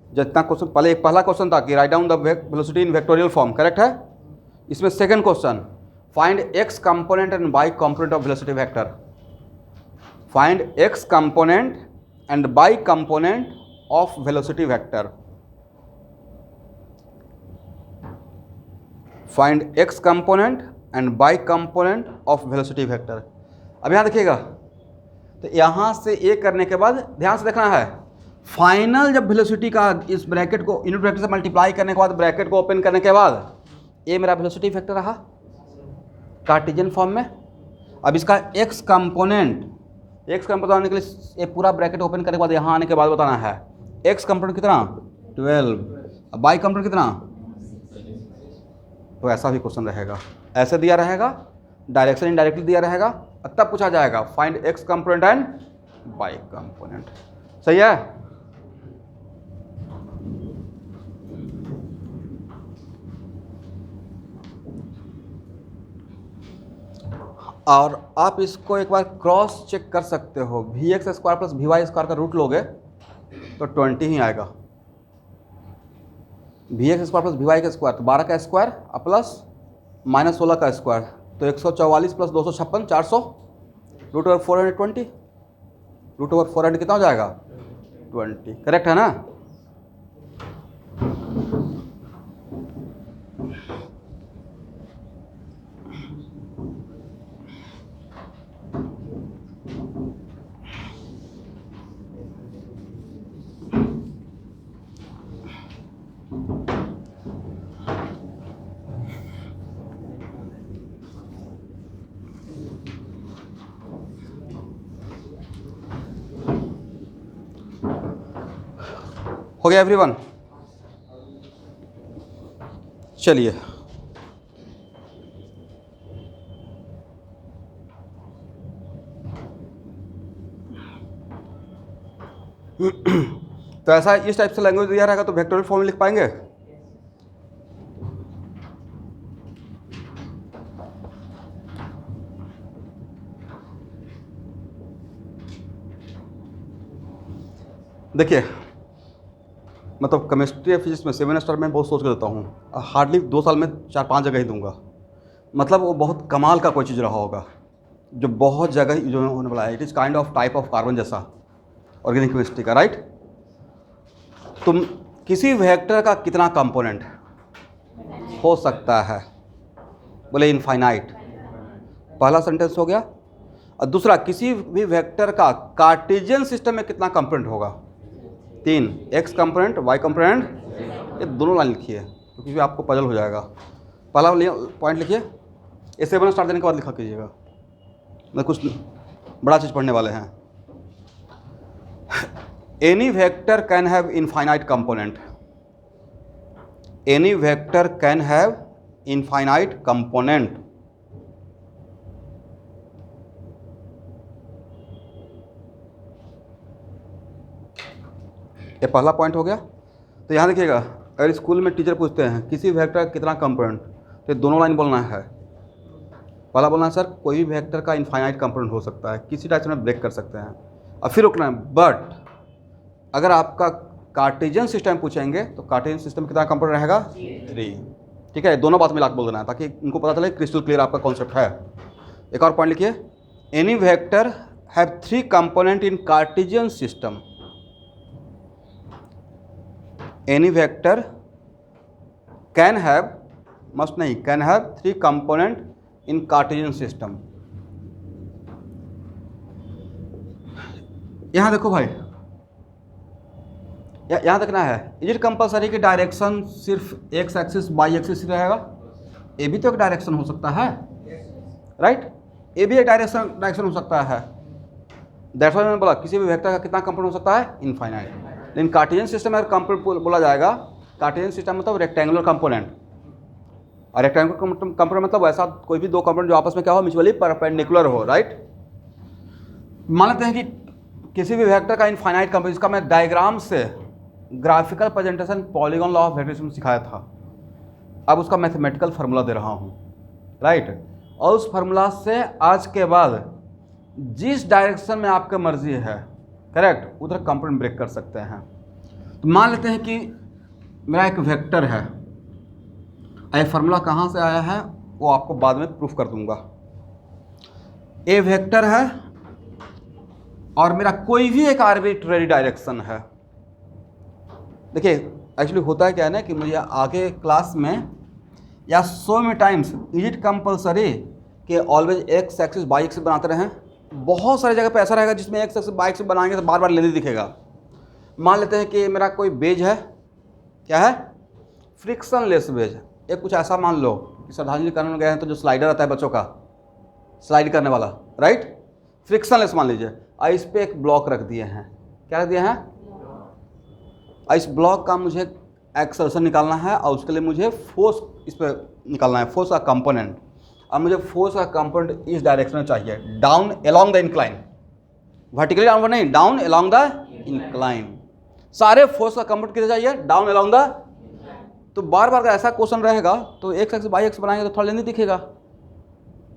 जितना क्वेश्चन पहले, एक पहला क्वेश्चन था कि write down the velocity in vectorial form, correct है। इसमें second question, find X component and Y component of velocity vector. Find X component and Y component of velocity vector. Find X component and Y component of velocity vector. अब यहाँ देखिएगा, तो यहाँ से ए करने के बाद ध्यान से देखना है, फाइनल जब वेलोसिटी का इस ब्रैकेट को यूनिट वेक्टर से मल्टीप्लाई करने के बाद ब्रैकेट को ओपन करने के बाद ए मेरा वेलोसिटी वेक्टर रहा कार्टेशियन फॉर्म में। अब इसका एक्स कंपोनेंट आने के लिए ये पूरा ब्रैकेट ओपन करने के बाद यहाँ आने के बाद बताना है एक्स कंपोनेंट कितना 12, अब वाई कंपोनेंट कितना। तो ऐसा भी क्वेश्चन रहेगा, ऐसे दिया रहेगा, डायरेक्शन इनडायरेक्टली दिया रहेगा, तब पूछा जाएगा find X component and Y component. सही है। और आप इसको एक बार क्रॉस चेक कर सकते हो, V X square plus V Y square का रूट लोगे तो 20 ही आएगा। V X square plus V Y का स्क्वायर तो 12 का स्क्वायर प्लस माइनस 16 का स्क्वायर तो 144 plus 256 400 root over 420, root over 400 कितना हो जाएगा 20। करेक्ट है ना। हो गया एवरीवन? चलिए, तो ऐसा इस टाइप से लैंग्वेज दिया रहेगा तो वेक्टोरियल फॉर्म में लिख पाएंगे? देखिए, मतलब केमिस्ट्री या फिजिक्स में 7 स्टार में बहुत सोच के देता हूँ, हार्डली 2 साल में 4-5 जगह ही दूंगा। मतलब वो बहुत कमाल का कोई चीज़ रहा होगा जो बहुत जगह यूज होने वाला है। It is kind of type of carbon जैसा ऑर्गेनिक केमिस्ट्री का, राइट? तुम किसी वेक्टर का कितना कंपोनेंट हो सकता है? बोले इनफाइनाइट। पहला सेंटेंस हो गया। और दूसरा, किसी भी वेक्टर का कार्टेशियन सिस्टम में कितना कंपोनेंट होगा? 3, एक्स कंपोनेंट, वाई कंपोनेंट। ये दोनों लाइन लिखिए क्योंकि आपको पजल हो जाएगा। पहला पॉइंट लिखिए, ये 7 स्टार देने के बाद लिखा कीजिएगा, मैं कुछ बड़ा चीज़ पढ़ने वाले हैं। Any vector can have infinite component. Any vector can have infinite component. ये पहला पॉइंट हो गया। तो यहाँ देखिएगा, अगर स्कूल में टीचर पूछते हैं किसी वेक्टर का कितना कंपोनेंट, तो दोनों लाइन बोलना है। पहला बोलना है सर कोई भी वेक्टर का इनफाइनाइट कंपोनेंट हो सकता है, किसी टाइप से में ब्रेक कर सकते हैं, और फिर रुकना है। बट अगर आपका कार्टेशियन सिस्टम पूछेंगे तो कार्टेशियन सिस्टम कितना कंपोनेंट रहेगा? 3। ठीक है, दोनों बात मिला के बोल देना है ताकि उनको पता चले क्रिस्टल क्लियर आपका कॉन्सेप्ट है। एक और पॉइंट लिखिए, any vector have 3 component in Cartesian system. Any vector can have, must नहीं, can have 3 component in Cartesian system. यहां देखो भाई, यहां देखना है, इज इट कंपलसरी कि डायरेक्शन सिर्फ एक्स एक्सिस वाई एक्सिस रहेगा? ए भी तो एक डायरेक्शन हो सकता है, राइट? ए भी एक डायरेक्शन हो सकता है। दैट्स व्हाई मैंने बोला किसी भी वेक्टर का कितना कंपोनेंट हो सकता है? इनफाइनाइट। लेकिन कार्टेशियन सिस्टम में अगर कंपोनेंट बोला जाएगा, कार्टेशियन सिस्टम मतलब रेक्टेंगुलर कंपोनेंट, और रेक्टेंगुलर कंपोनेंट मतलब ऐसा कोई भी 2 कंपोनेंट जो आपस में क्या हो, म्यूचुअली परपेंडिकुलर हो, राइट? मान लेते हैं कि किसी भी वेक्टर का इनफाइनाइट कंपोनेंट, इसका मैं डायग्राम से graphical presentation polygon law of vectors में सिखाया था, अब उसका मैथमेटिकल फार्मूला दे रहा हूँ, राइट? और उस फार्मूला से आज के बाद जिस डायरेक्शन में आपकी मर्जी है, करेक्ट, उधर कंपोनेंट ब्रेक कर सकते हैं। तो मान लेते हैं कि मेरा एक वेक्टर है, ये फार्मूला कहाँ से आया है वो आपको बाद में प्रूफ कर दूंगा। ए वेक्टर है और मेरा कोई भी एक आर्बिट्रेरी डायरेक्शन है। देखिए एक्चुअली होता है क्या है ना कि मुझे आगे क्लास में या सो में टाइम्स इज इट कंपलसरी कि always X axis Y axis बनाते रहें? बहुत सारी जगह पे ऐसा रहेगा जिसमें एक्स एक्सिस वाई एक्सिस बनाएंगे तो बार बार लेंदी दिखेगा। मान लेते हैं कि मेरा कोई बेज है, क्या है? Frictionless base. एक कुछ ऐसा मान लो कि श्रद्धांजलि करने में गए हैं तो जो स्लाइडर आता है बच्चों का, स्लाइड करने वाला, राइट? फ्रिक्शनलेस मान लीजिए, और इस पर एक ब्लॉक रख दिए हैं। क्या रख दिए हैं? इस ब्लॉक का मुझे एक्सेलरेशन निकालना है और उसके लिए मुझे फोर्स इस पर निकालना है, फोर्स का कंपोनेंट। अब मुझे फोर्स का कंपोनेंट इस डायरेक्शन में चाहिए, down along the incline, vertically downward नहीं, डाउन अलोंग द इंक्लाइन। सारे फोर्स का कंपोनेंट किधर चाहिए? Down along the. तो बार बार ऐसा क्वेश्चन रहेगा तो एक्स एक्स वाई एक्स बनाएंगे तो थोड़ा लेंदी दिखेगा।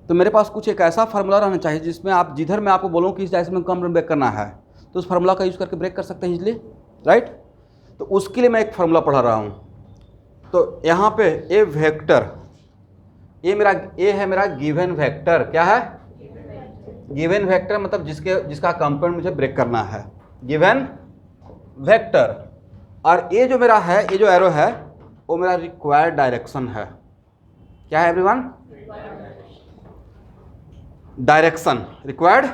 तो मेरे पास कुछ एक ऐसा फार्मूला रहना चाहिए जिसमें आप जिधर मैं आपको बोलूँ कि इस डायरेक्शन में कंपोनेंट ब्रेक करना है तो उस फार्मूला का यूज़ करके ब्रेक कर सकते हैं इजली, राइट? तो उसके लिए मैं एक फार्मूला पढ़ा रहा हूँ। तो यहाँ पे ए वेक्टर, ए है मेरा गिवन वेक्टर। क्या है? गिवन वेक्टर मतलब जिसका कंपोनेंट मुझे ब्रेक करना है, गिवन वेक्टर। और ये जो मेरा है, ये जो एरो है वो मेरा रिक्वायर्ड डायरेक्शन है। क्या है एवरीवन? Direction, required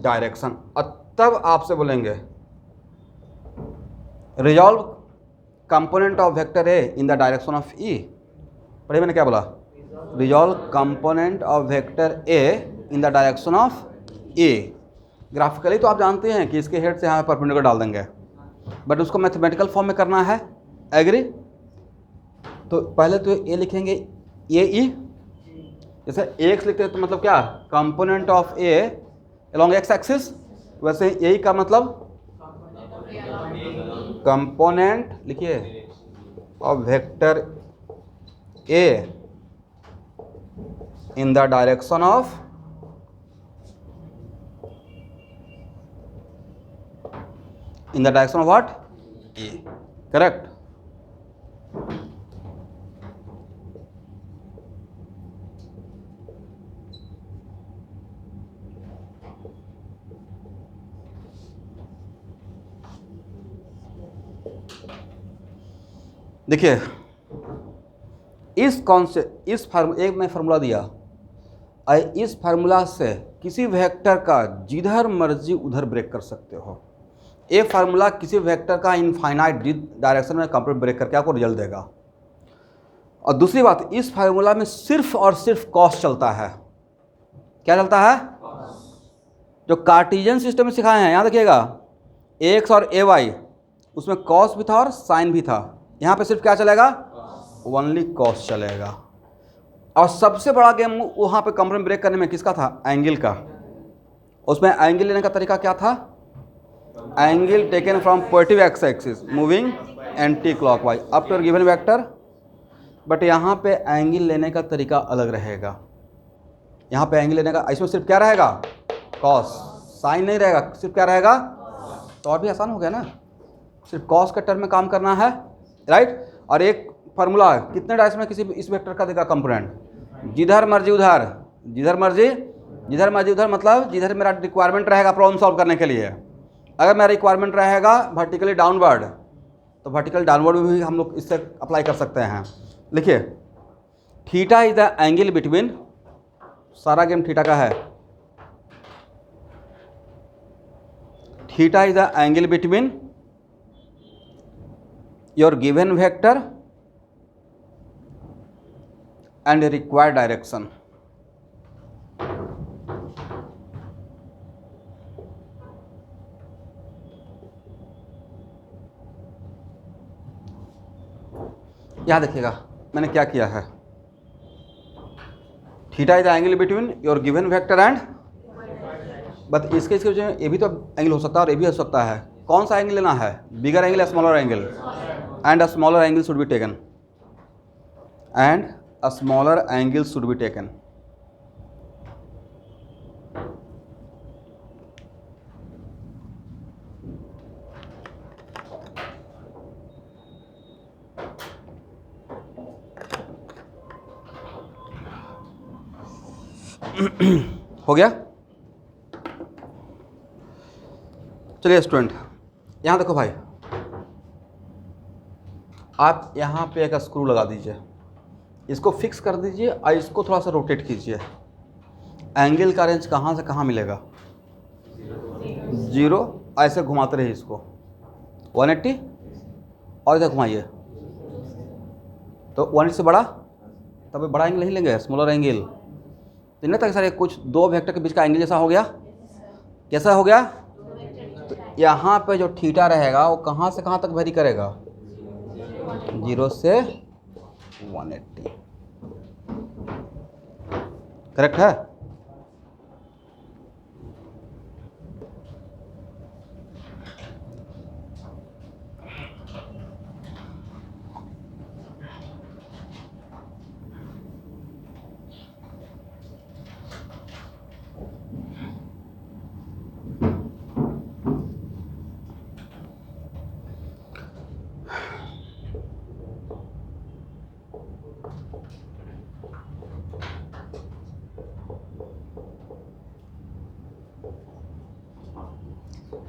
direction. और तब आपसे बोलेंगे resolve component of vector A in the direction of E. पढ़िए मैंने क्या बोला? Resolve component of vector A in the direction of A. Graphically तो आप जानते हैं कि इसके हेड से यहाँ परपेंडिकुलर डाल देंगे। बट उसको मैथमेटिकल फॉर्म में करना है, एग्री? तो पहले तो ए लिखेंगे ए ई, जैसे एक्स लिखते हैं तो मतलब क्या, component of a along x axis, वैसे ए का मतलब कंपोनेंट लिखिए of vector A in the direction of what? A. Correct? देखिए इस कॉन्सेप्ट, इस एक मैं फार्मूला दिया, इस फार्मूला से किसी वेक्टर का जिधर मर्जी उधर ब्रेक कर सकते हो। ये फार्मूला किसी वेक्टर का इनफाइनाइट डायरेक्शन में कंप्लीट ब्रेक करके आपको रिजल्ट देगा। और दूसरी बात, इस फार्मूला में सिर्फ और सिर्फ कॉस चलता है। क्या चलता है? जो कार्टेशियन सिस्टम में सिखाए हैं, यहाँ देखिएगा एक्स और ए वाई, उसमें कॉस भी था और साइन भी था। यहाँ पे सिर्फ क्या चलेगा? ओनली कॉस चलेगा। और सबसे बड़ा गेम वहाँ पे कंप्लीट ब्रेक करने में किसका था? एंगल का। उसमें एंगल लेने का तरीका क्या था? Angle taken from positive X axis moving anti clockwise up to given vector. But यहाँ पे एंगल लेने का तरीका अलग रहेगा। यहाँ पे एंगल लेने का, इसमें सिर्फ क्या रहेगा? कॉस, साइन नहीं रहेगा, सिर्फ क्या रहेगा? तो और भी आसान हो गया ना, सिर्फ कॉस के टर्म में काम करना है, राइट? और एक फार्मूला कितने डायरेक्शन में किसी इस वेक्टर का देगा कंपोनेंट? जिधर मर्जी उधर, जिधर मर्जी उधर, मतलब जिधर मेरा रिक्वायरमेंट रहेगा प्रॉब्लम सॉल्व करने के लिए। अगर मेरा रिक्वायरमेंट रहेगा वर्टिकली डाउनवर्ड, तो वर्टिकल डाउनवर्ड में भी हम लोग इससे अप्लाई कर सकते हैं। लिखिए theta is the angle between, सारा गेम थीटा का है, theta is the angle between your given vector and required direction. यहाँ देखिएगा मैंने क्या किया है, theta is the angle between your given vector and, but इसके वजह ये भी तो एंगल हो सकता है और ये भी हो सकता है। कौन सा एंगल लेना है? बिगर एंगल या smaller angle? And a smaller angle should be taken, and a smaller angle should be taken. हो गया? चलिए स्टूडेंट, यहाँ देखो भाई, आप यहाँ पे एक स्क्रू लगा दीजिए, इसको फिक्स कर दीजिए और इसको थोड़ा सा रोटेट कीजिए। एंगल का रेंज कहाँ से कहाँ मिलेगा? 0। ऐसे घुमाते रहिए इसको 180 और इधर घुमाइए तो 180 से बड़ा, तब बड़ा एंगल नहीं लेंगे, स्मॉलर एंगल। तो नहीं था सर कुछ दो वेक्टर के बीच का एंगल जैसा हो गया, कैसा हो गया? तो यहाँ पे जो थीटा रहेगा वो कहाँ से कहाँ तक वेरी करेगा? 0 से 180। करेक्ट है?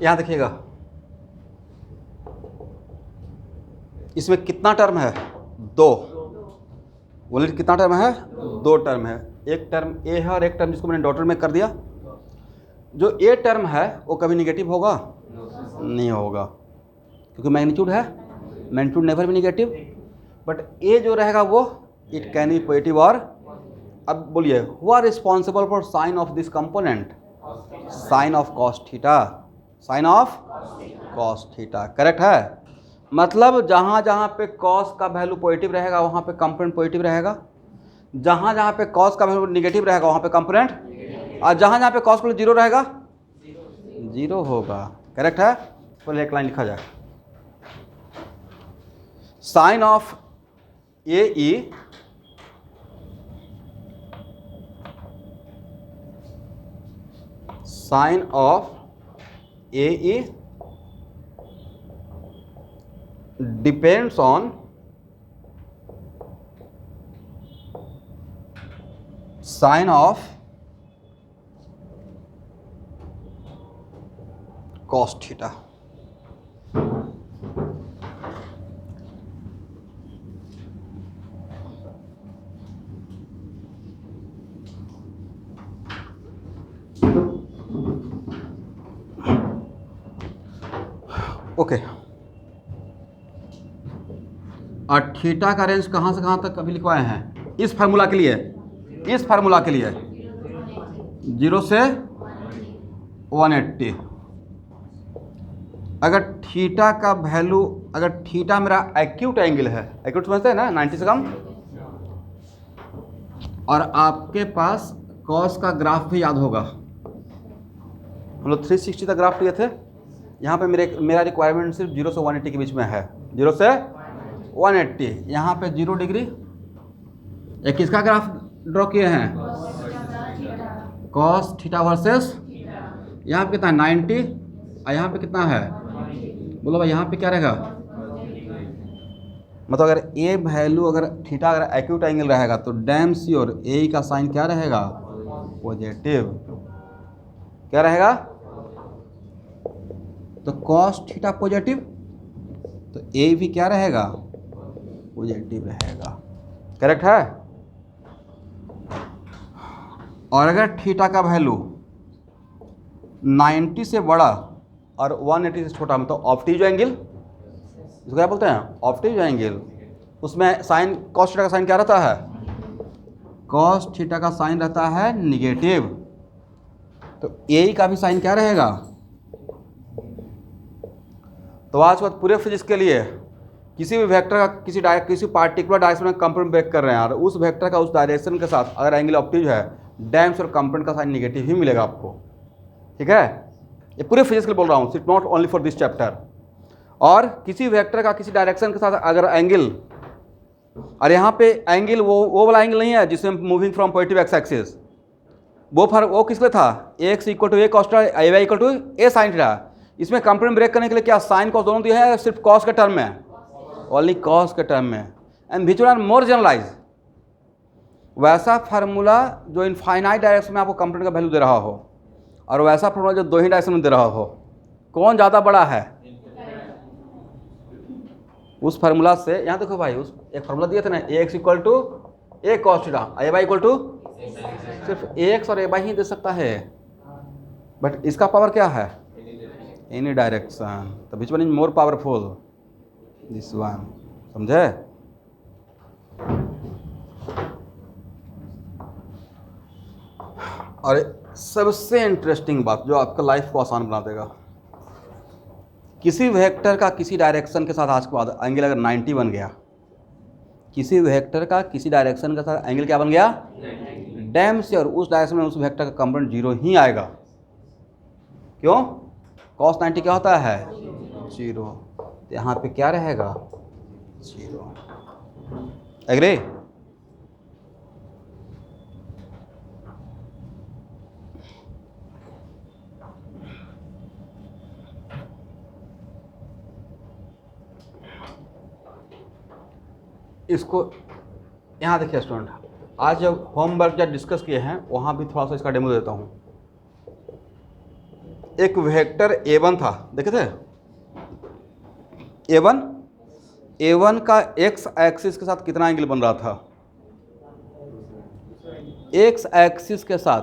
यहाँ देखिएगा इसमें कितना टर्म है? 2। बोले कितना टर्म है? 2 टर्म है। एक टर्म ए है और एक टर्म जिसको मैंने डॉटर में कर दिया। जो ए टर्म है वो कभी निगेटिव होगा? नहीं होगा, क्योंकि मैग्नीट्यूड है, मैग्नीट्यूड नेवर भी निगेटिव। बट ए जो रहेगा वो इट कैन बी पॉजिटिव। और अब बोलिए who are responsible for sign of this component? Sign of cos theta, sign of cos theta, correct है। मतलब जहाँ जहाँ पे कॉस का वैल्यू पॉजिटिव रहेगा वहाँ पे कंपोनेंट पॉजिटिव रहेगा, जहाँ जहाँ पे कॉस का वैल्यू निगेटिव रहेगा वहाँ पे कंपोनेंट, और जहाँ जहाँ पे कॉस का जीरो रहेगा जीरो होगा, करेक्ट है। पहले एक लाइन लिखा जाए, sign of A E sign of A E depends on sign of cos theta. Okay, और थीटा का रेंज कहाँ से कहाँ तक अभी लिखवाए हैं इस फार्मूला के लिए, इस फार्मूला के लिए 0 से 180। अगर थीटा का वैल्यू, अगर थीटा मेरा एक्यूट एंगल है, एक्यूट समझते हैं ना, 90 से कम, और आपके पास कॉस का ग्राफ भी याद होगा, हम लोग 360 का ग्राफ लिए थे। यहाँ पे मेरा रिक्वायरमेंट सिर्फ 0 से 180 के बीच में है, 0 से 180। यहाँ पे 0 डिग्री, एक किसका ग्राफ ड्रॉ किए हैं, कॉस थीटा वर्सेस, यहाँ पे कितना है 90, और यहाँ पे कितना है, बोलो भाई यहाँ पे क्या रहेगा, मतलब अगर ए वैल्यू, अगर थीटा अगर एक्यूट एंगल रहेगा तो डैम श्योर ए का साइन क्या रहेगा, पॉजिटिव, क्या रहेगा, तो कॉस थीटा पॉजिटिव, तो ए भी क्या रहेगा, पॉजिटिव रहेगा, करेक्ट है। और अगर थीटा का वैल्यू 90 से बड़ा और 180 से छोटा, मतलब ऑप्टिज एंगल, इसको क्या बोलते हैं, ऑप्टिज एंगल, उसमें साइन कॉस थीटा का साइन क्या रहता है, कॉस थीटा का साइन रहता है निगेटिव, तो ए का भी साइन क्या रहेगा। तो आज के बाद पूरे फिजिक्स के लिए किसी भी वेक्टर का किसी पार्टिकुलर डायरेक्शन में कंपोनेंट ब्रेक कर रहे हैं और उस वेक्टर का उस डायरेक्शन के साथ अगर एंगल ऑप्टिज है, डैम्स और कंपोनेंट का साइन निगेटिव ही मिलेगा आपको, ठीक है। ये पूरे फिजिक्स के लिए बोल रहा हूँ, सिर्फ not only for this chapter. और किसी वेक्टर का किसी डायरेक्शन के साथ अगर एंगल, और यहाँ पे एंगल वो वाला एंगल नहीं है जिसमें moving from positive X axis, वो किस लिए था, X equal to A cos theta, A Y equal to A sine theta. इसमें कंपोनेंट ब्रेक करने के लिए क्या साइन कॉस दोनों दिए हैं, सिर्फ कॉस के टर्म में, ओनली कॉस के टर्म में, and which one are more generalise. वैसा फार्मूला जो इनफाइनाइट डायरेक्शन में आपको कंपोनेंट का वैल्यू दे रहा हो, और वैसा फार्मूला जो दो ही डायरेक्शन में दे रहा हो, कौन ज़्यादा बड़ा है, उस फार्मूला से। यहाँ देखो भाई, उस एक फार्मूला दिया था ना, A X equal to A cos theta, A Y equal to, सिर्फ ए एक्स और ए वाई ही दे सकता है, बट इसका पावर क्या है, एनी डायरेक्शन, तो which one is more powerful, this one, समझे। और सबसे इंटरेस्टिंग बात जो आपका लाइफ को आसान बना देगा, किसी वेक्टर का किसी डायरेक्शन के साथ आज के बाद एंगल अगर 90 बन गया, किसी वेक्टर का किसी डायरेक्शन के साथ एंगल क्या बन गया, डैम से, और उस डायरेक्शन में उस वेक्टर का कंपोनेंट 0 ही आएगा। क्यों, cos 90 क्या होता है, 0, तो यहाँ पे क्या रहेगा, 0। एग्री। इसको यहाँ देखिए स्टूडेंट, आज जब होमवर्क जब डिस्कस किए हैं वहाँ भी थोड़ा सा इसका डेमो देता हूँ। एक वेक्टर a1 था, देखे थे a1 का x एक्सिस के साथ कितना एंगल बन रहा था, x एक्सिस के साथ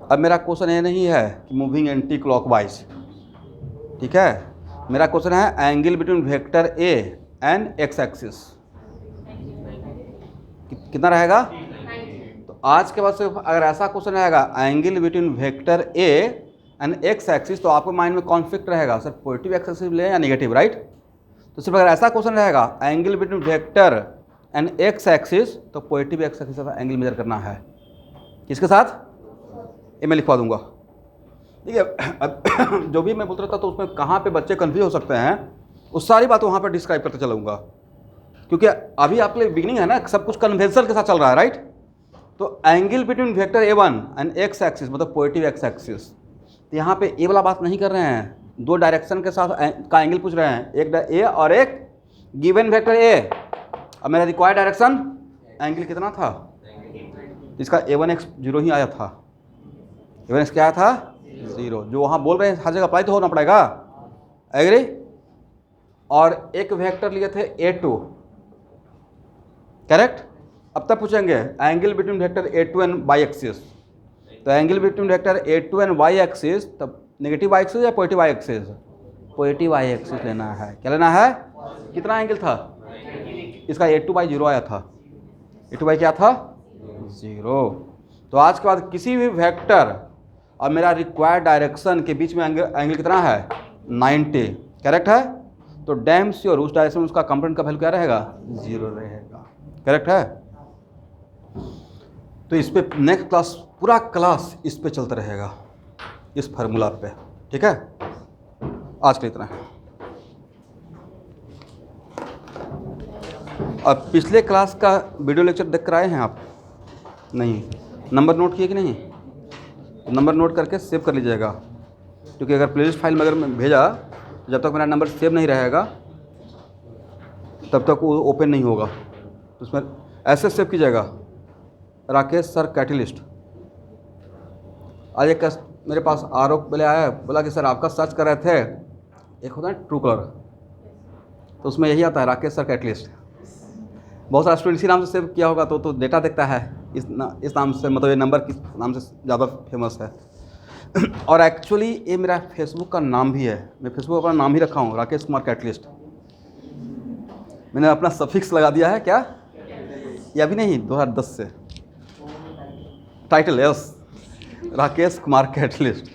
अब मेरा क्वेश्चन ये नहीं है कि मूविंग एंटी क्लॉकवाइज, ठीक है, मेरा क्वेश्चन है angle between vector A and x axis कितना रहेगा। तो तो आज के बाद से अगर ऐसा क्वेश्चन रहेगा angle between vector A and x axis, तो आपके माइंड में कॉन्फ्लिक्ट रहेगा सर पॉजिटिव एक्स एक्सिस ले या नेगेटिव, राइट। तो सिर्फ अगर ऐसा क्वेश्चन रहेगा angle between vector and x axis, तो पॉजिटिव एक्स एक्सिस का एंगल मेजर करना है किसके साथ, ये मैं लिखवा दूंगा, ठीक है। जो भी मैं बोल रहा था तो उसमें कहाँ पे बच्चे कंफ्यूज हो सकते हैं उस सारी बात वहाँ पर डिस्क्राइब करते चलूँगा, क्योंकि अभी आपके लिए बिगिनिंग है ना, सब कुछ कन्वेंशन के साथ चल रहा है, राइट। तो angle between vector A1 and x axis मतलब पॉजिटिव एक्स एक्सिस, तो यहाँ पे ए वाला बात नहीं कर रहे हैं, दो डायरेक्शन के साथ का एंगल पूछ रहे हैं, एक ए और एक गिवन वेक्टर ए। अब मेरा रिक्वायर्ड डायरेक्शन एंगल कितना था, इसका A1x 0 ही आया था, A1x क्या आया था 0, जो वहाँ बोल रहे हैं हर जगह अप्लाई तो होना पड़ेगा, एग्री। और एक वेक्टर लिए थे A2, करेक्ट। अब तक पूछेंगे angle between vector A2 and Y axis, तो angle between vector A2 and Y axis, तब नेगेटिव वाई एक्सिस या positive Y axis, positive Y axis लेना है। क्या लेना है, कितना एंगल था, इसका A2/0 आया था, A2 क्या था 0। तो आज के बाद किसी भी वेक्टर और मेरा रिक्वायर्ड डायरेक्शन के बीच में एंगल कितना है 90, करेक्ट है। तो डैम श्योर उस डायरेक्शन में उसका कंपोनेंट का वैल्यू क्या रहेगा 0 रहेगा, करेक्ट है। तो इस पे नेक्स्ट क्लास पूरा क्लास इस पे चलता रहेगा, इस फार्मूला पे, ठीक है। आज के लिए इतना है। अब पिछले क्लास का वीडियो लेक्चर देख कर आए हैं आप, नहीं, नंबर नोट किए कि नहीं, नंबर नोट करके सेव कर लीजिएगा, क्योंकि अगर प्लेलिस्ट फाइल में अगर मैं भेजा, जब तक मेरा नंबर सेव नहीं रहेगा तब तक वो ओपन नहीं होगा। तो उसमें ऐसे सेव कीजिएगा, राकेश सर कैटलिस्ट। आज एक मेरे पास आरोप पहले आया, बोला कि सर आपका सर्च कर रहे थे, एक होता है ट्रू कलर, तो उसमें यही आता है राकेश सर कैटलिस्ट। बहुत सारा स्टूडेंट इसी नाम से सेव किया होगा, तो डेटा देखता है इस नाम से, मतलब ये नंबर किस नाम से ज़्यादा फेमस है। और एक्चुअली ये मेरा फेसबुक का नाम भी है, मैं फेसबुक अपना नाम ही रखा हूँ राकेश कुमार कैटलिस्ट। मैंने अपना सफिक्स लगा दिया है, क्या ये अभी नहीं 2010 से title yes Rakesh Kumar catalyst.